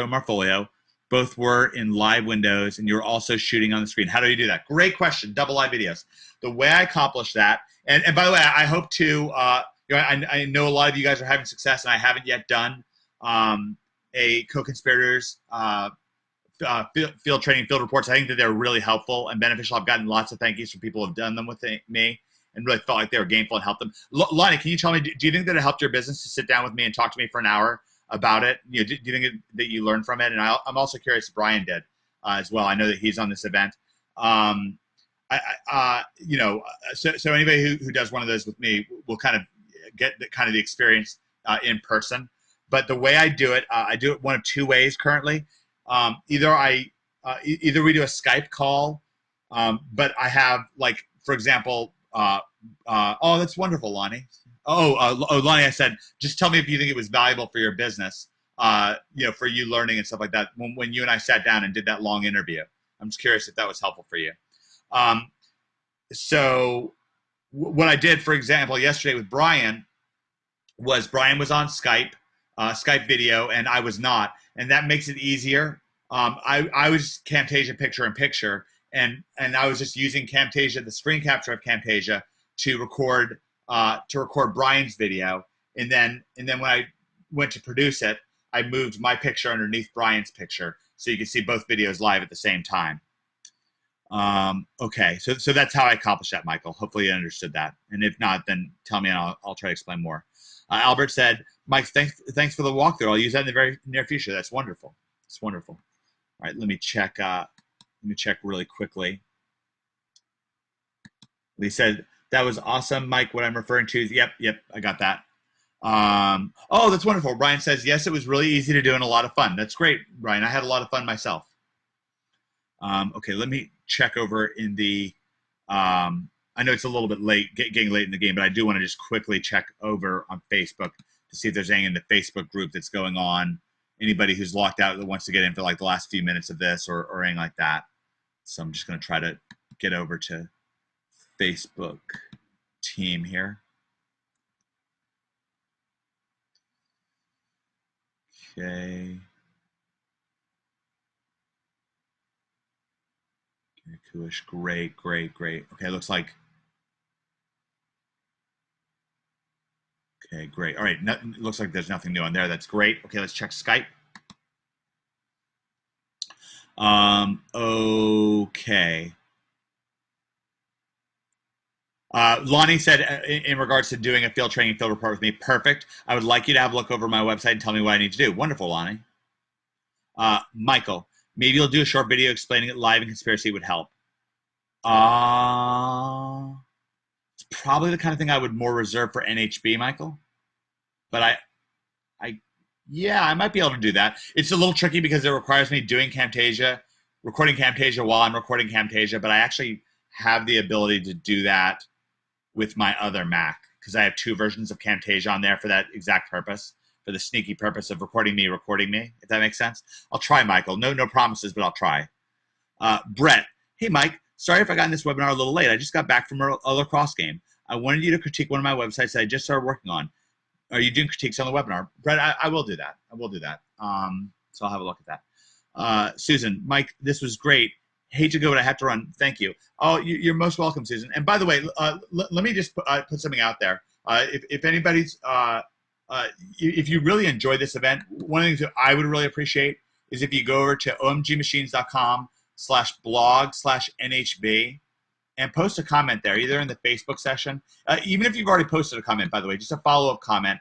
Marfolio. Both were in live windows, and you're also shooting on the screen. How do you do that? Great question. Double live videos. The way I accomplish that, and by the way, I hope to. I know a lot of you guys are having success, and I haven't yet done a co-conspirators field training, field reports. I think that they're really helpful and beneficial. I've gotten lots of thank yous from people who have done them with me and really felt like they were gainful and helped them. Lonnie, can you tell me, do you think that it helped your business to sit down with me and talk to me for an hour about it? Do you think that you learned from it? And I'm also curious if Brian did as well. I know that he's on this event. So anybody who does one of those with me will kind of get the experience in person. But the way I do it one of two ways currently. Either we do a Skype call, but I have, like, for example, oh, that's wonderful, Lonnie. Lonnie, I said, just tell me if you think it was valuable for your business, for you learning and stuff like that. When you and I sat down and did that long interview, I'm just curious if that was helpful for you. So what I did, for example, yesterday with Brian was on Skype, Skype video, and I was not, and that makes it easier. I was Camtasia picture in picture, and I was just using Camtasia, the screen capture of Camtasia, to record Brian's video, and then when I went to produce it, I moved my picture underneath Brian's picture, so you can see both videos live at the same time. Okay, so that's how I accomplished that, Michael. Hopefully you understood that, and if not, then tell me and I'll try to explain more. Albert said, Mike, thanks for the walkthrough. I'll use that in the very near future. That's wonderful. It's wonderful. All right, let me check really quickly. He said, that was awesome, Mike. What I'm referring to is, yep, I got that. Oh, that's wonderful. Brian says, yes, it was really easy to do and a lot of fun. That's great, Brian. I had a lot of fun myself. Okay, let me check over in the, I know it's a little bit late, getting late in the game, but I do want to just quickly check over on Facebook to see if there's anything in the Facebook group that's going on. Anybody who's locked out that wants to get in for like the last few minutes of this or anything like that. So I'm just going to try to get over to Facebook team here. Okay. Kuish, great. Okay, looks like. Okay, great. All right, looks like there's nothing new on there. That's great. Okay, let's check Skype. Okay. Lonnie said, in regards to doing a field training field report with me, perfect. I would like you to have a look over my website and tell me what I need to do. Wonderful, Lonnie. Michael, maybe you'll do a short video explaining it live and conspiracy would help. It's probably the kind of thing I would more reserve for NHB, Michael. But yeah, I might be able to do that. It's a little tricky because it requires me doing Camtasia, recording Camtasia while I'm recording Camtasia, but I actually have the ability to do that with my other Mac because I have two versions of Camtasia on there for that exact purpose, for the sneaky purpose of recording me, if that makes sense. I'll try, Michael. No promises, but I'll try. Brett, hey, Mike. Sorry if I got in this webinar a little late. I just got back from a lacrosse game. I wanted you to critique one of my websites that I just started working on. Are you doing critiques on the webinar? Brett, I will do that. So I'll have a look at that. Susan, Mike, this was great. Hate to go, but I have to run. Thank you. Oh, you're most welcome, Susan. And by the way, let me just put something out there. If anybody's, if you really enjoy this event, one of the things that I would really appreciate is if you go over to omgmachines.com/blog/NHB and post a comment there, either in the Facebook session, even if you've already posted a comment, by the way, just a follow-up comment.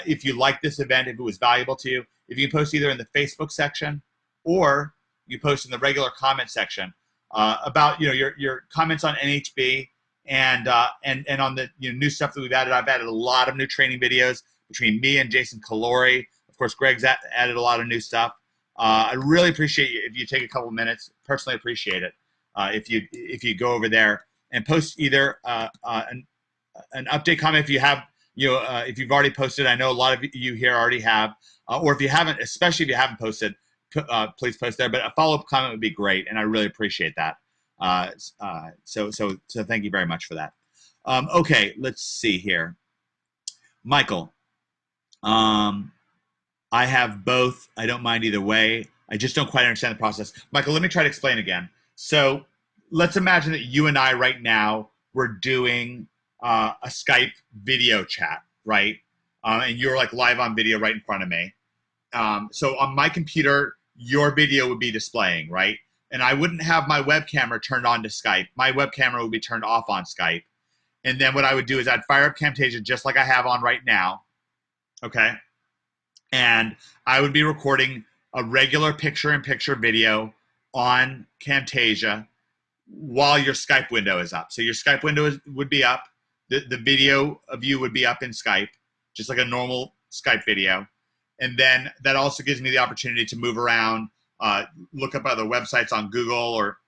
If you like this event, if it was valuable to you, if you can post either in the Facebook section or you post in the regular comment section about your comments on NHB and on the new stuff that we've added. I've added a lot of new training videos between me and Jason Calori. Of course, Greg's added a lot of new stuff. I really appreciate you if you take a couple of minutes. Personally appreciate it if you go over there and post either an update comment if you have if you've already posted. I know a lot of you here already have, or if you haven't, especially if you haven't posted, please post there. But a follow-up comment would be great, and I really appreciate that. So thank you very much for that. Okay, let's see here, Michael. I have both. I don't mind either way. I just don't quite understand the process. Michael, let me try to explain again. So let's imagine that you and I right now we're doing a Skype video chat, right? And you're like live on video right in front of me. So on my computer, your video would be displaying, right? And I wouldn't have my web camera turned on to Skype. My web camera would be turned off on Skype. And then what I would do is I'd fire up Camtasia just like I have on right now, okay? And I would be recording a regular picture-in-picture video on Camtasia while your Skype window is up. So your Skype window would be up. The video of you would be up in Skype, just like a normal Skype video. And then that also gives me the opportunity to move around, look up other websites on Google or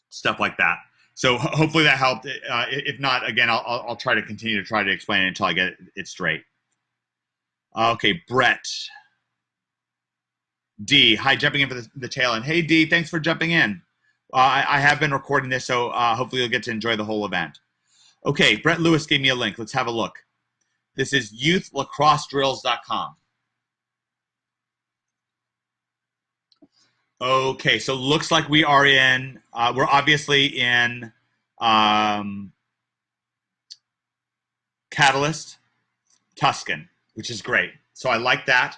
stuff like that. So hopefully that helped. If not, again, I'll try to continue to try to explain it until I get it straight. Okay, Brett. D, hi, jumping in for the tail end. Hey, D, thanks for jumping in. I have been recording this, so hopefully you'll get to enjoy the whole event. Okay, Brett Lewis gave me a link. Let's have a look. This is youthlacrossedrills.com. Okay, so looks like we are in, we're obviously in Catalyst, Tuscan, which is great. So I like that.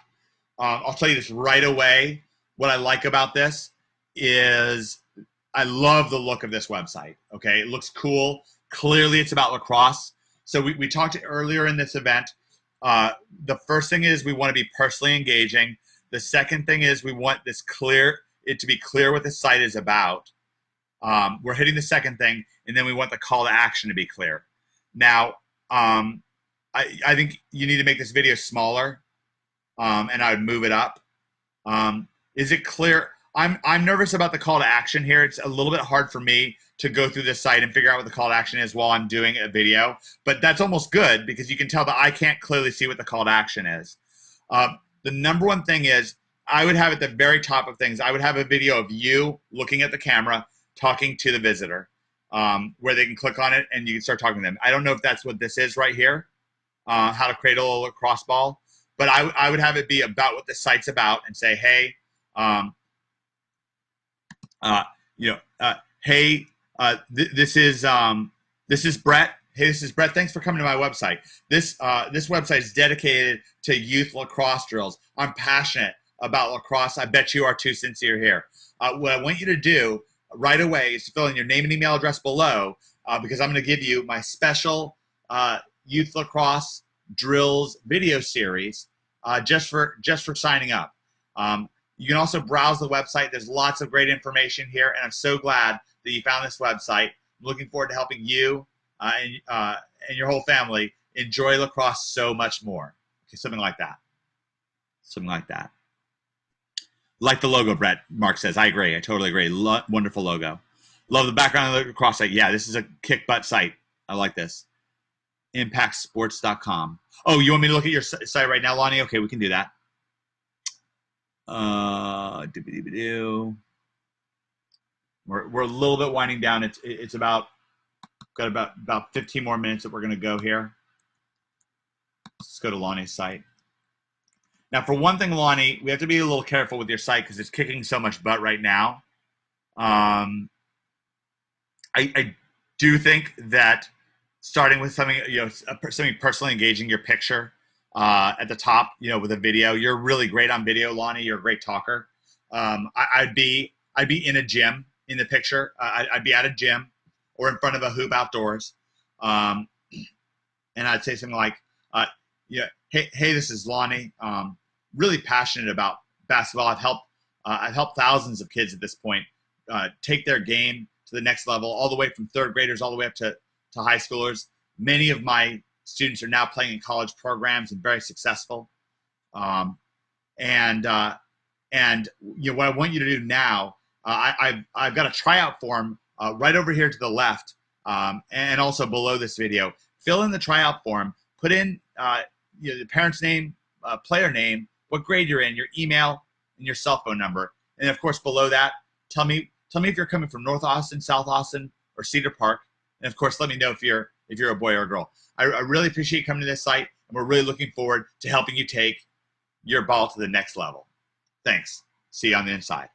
I'll tell you this right away. What I like about this is I love the look of this website. Okay, it looks cool. Clearly, it's about lacrosse. So we talked earlier in this event. The first thing is we want to be personally engaging. The second thing is we want it to be clear what the site is about. We're hitting the second thing, and then we want the call to action to be clear. Now, I think you need to make this video smaller, and I would move it up. Is it clear? I'm nervous about the call to action here. It's a little bit hard for me to go through this site and figure out what the call to action is while I'm doing a video, but that's almost good because you can tell that I can't clearly see what the call to action is. The number one thing is I would have at the very top of things, I would have a video of you looking at the camera, talking to the visitor, where they can click on it and you can start talking to them. I don't know if that's what this is right here, how to cradle a lacrosse ball, but I would have it be about what the site's about and say, hey, hey, this is Brett. Hey, this is Brett. Thanks for coming to my website. This website is dedicated to youth lacrosse drills. I'm passionate about lacrosse. I bet you are too, since you're here. What I want you to do right away is to fill in your name and email address below, because I'm going to give you my special youth lacrosse drills video series just for signing up. You can also browse the website. There's lots of great information here, and I'm so glad that you found this website. I'm looking forward to helping you and your whole family enjoy lacrosse so much more. Okay, something like that. Something like that. Like the logo, Brett, Mark says. I agree. I totally agree. Wonderful logo. Love the background of the lacrosse site. Yeah, this is a kick butt site. I like this. ImpactSports.com. Oh, you want me to look at your site right now, Lonnie? Okay, we can do that. We're a little bit winding down. It's about about 15 more minutes that we're going to go here. Let's go to Lonnie's site. Now, for one thing, Lonnie, we have to be a little careful with your site because it's kicking so much butt right now. I do think that starting with something, something personally engaging, your picture at the top, with a video. You're really great on video, Lonnie. You're a great talker. I'd be in a gym in the picture. I'd be at a gym or in front of a hoop outdoors, and I'd say something like, hey, this is Lonnie. Really passionate about basketball. I've helped thousands of kids at this point take their game to the next level, all the way from third graders all the way up to high schoolers. Many of my students are now playing in college programs and very successful. And what I want you to do now, I've got a tryout form right over here to the left, and also below this video. Fill in the tryout form. Put in the parent's name, player name, what grade you're in, your email, and your cell phone number. And of course, below that, tell me if you're coming from North Austin, South Austin, or Cedar Park. And of course, let me know if you're a boy or a girl. I really appreciate you coming to this site, and we're really looking forward to helping you take your ball to the next level. Thanks. See you on the inside.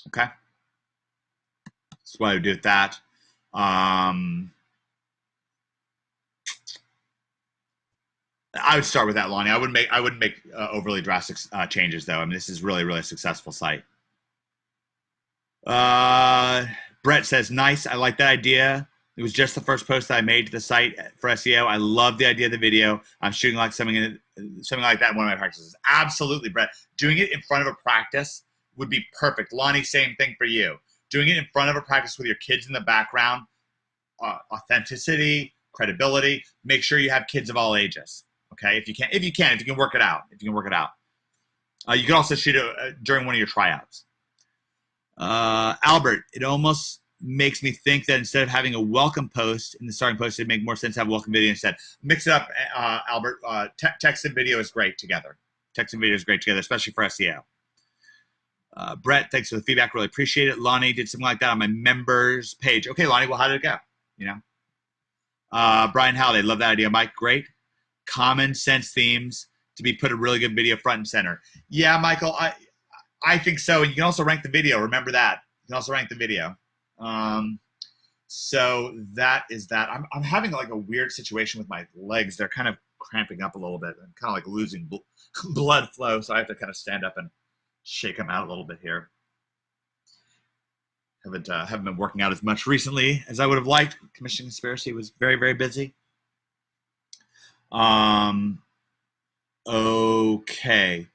Okay. That's what I would do with that. I would start with that, Lonnie. I wouldn't make overly drastic changes, though. I mean, this is really, really a successful site. Brett says, nice. I like that idea. It was just the first post that I made to the site for SEO. I love the idea of the video. I'm shooting like something like that in one of my practices. Absolutely, Brett. Doing it in front of a practice would be perfect. Lonnie, same thing for you. Doing it in front of a practice with your kids in the background, authenticity, credibility. Make sure you have kids of all ages. Okay, if you can work it out. You can also shoot it during one of your tryouts. Albert, it almost makes me think that instead of having a welcome post in the starting post, it'd make more sense to have a welcome video instead. Mix it up, Albert. Text and video is great together. Text and video is great together, especially for SEO. Brett, thanks for the feedback. Really appreciate it. Lonnie did something like that on my members page. Okay, Lonnie, well, how did it go? You know, Brian Halliday, love that idea. Mike, great. Common sense themes to be put a really good video front and center. Yeah, Michael, I think so. You can also rank the video. Remember that. You can also rank the video. So that is that. I'm having like a weird situation with my legs. They're kind of cramping up a little bit. I'm kind of like losing blood flow, so I have to kind of stand up and shake them out a little bit here. Haven't been working out as much recently as I would have liked. Commission Conspiracy was very, very busy. Okay.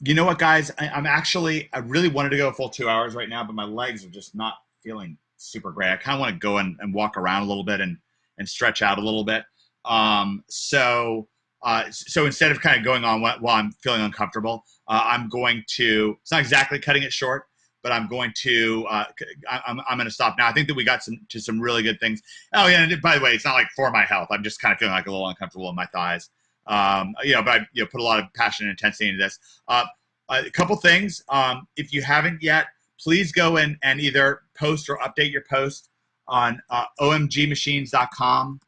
You know what, guys? I really wanted to go a full 2 hours right now, but my legs are just not feeling super great. I kind of want to go and walk around a little bit and stretch out a little bit. So instead of kind of going on while I'm feeling uncomfortable, I'm going to, it's not exactly cutting it short, but I'm going to, I'm going to stop now. I think that we got some really good things. Oh yeah, and by the way, it's not like for my health. I'm just kind of feeling like a little uncomfortable in my thighs. But I put a lot of passion and intensity into this. A couple things. If you haven't yet, please go and either post or update your post on omgmachines.com.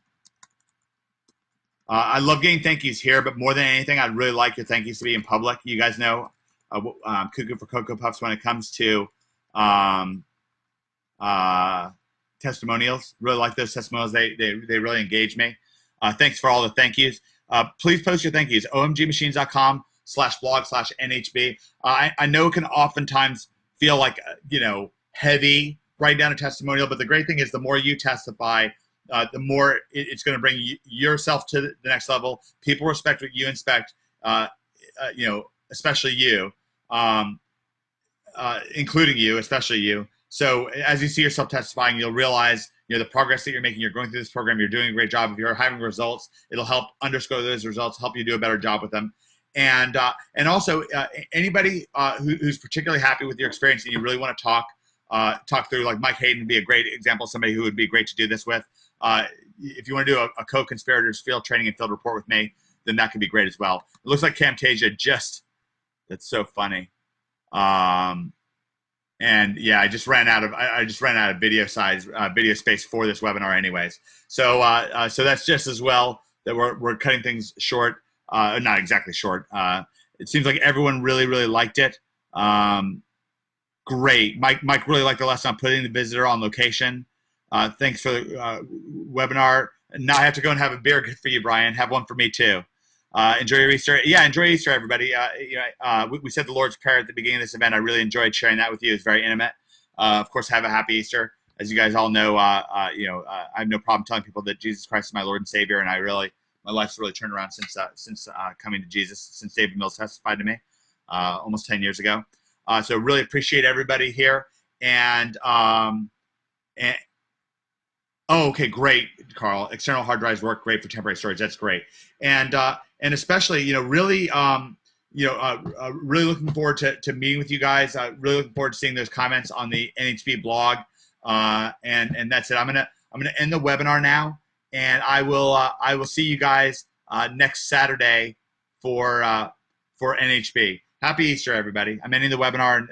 I love getting thank yous here, but more than anything, I'd really like your thank yous to be in public. You guys know Cuckoo for Cocoa Puffs when it comes to testimonials. Really like those testimonials. They really engage me. Thanks for all the thank yous. Please post your thank yous. omgmachines.com/blog/nhb. I know it can oftentimes feel like, heavy writing down a testimonial, but the great thing is the more you testify, the more it's going to bring yourself to the next level. People respect what you inspect, especially you, including you, especially you. So as you see yourself testifying, you'll realize the progress that you're making. You're going through this program. You're doing a great job. If you're having results, it'll help underscore those results, help you do a better job with them. And also anybody who's particularly happy with your experience and you really want to talk through, like Mike Hayden would be a great example of somebody who would be great to do this with. If you want to do a co-conspirators field training and field report with me, then that could be great as well. It looks like Camtasia that's so funny. And yeah, I just ran out of video space for this webinar anyways. So that's just as well that we're cutting things short. Not exactly short. It seems like everyone really, really liked it. Great. Mike really liked the lesson on putting the visitor on location. Thanks for the webinar. Now I have to go and have a beer. Good for you, Brian. Have one for me too. Enjoy your Easter. Yeah, enjoy Easter, everybody. We said the Lord's Prayer at the beginning of this event. I really enjoyed sharing that with you. It's very intimate. Of course, have a happy Easter. As you guys all know, I have no problem telling people that Jesus Christ is my Lord and Savior, and my life's really turned around since coming to Jesus, since David Mills testified to me almost 10 years ago. So really appreciate everybody here. Oh, okay, great, Carl. External hard drives work great for temporary storage. That's great, and especially, really, really looking forward to meeting with you guys. Really looking forward to seeing those comments on the NHB blog, and that's it. I'm gonna end the webinar now, and I will see you guys next Saturday for NHB. Happy Easter, everybody. I'm ending the webinar.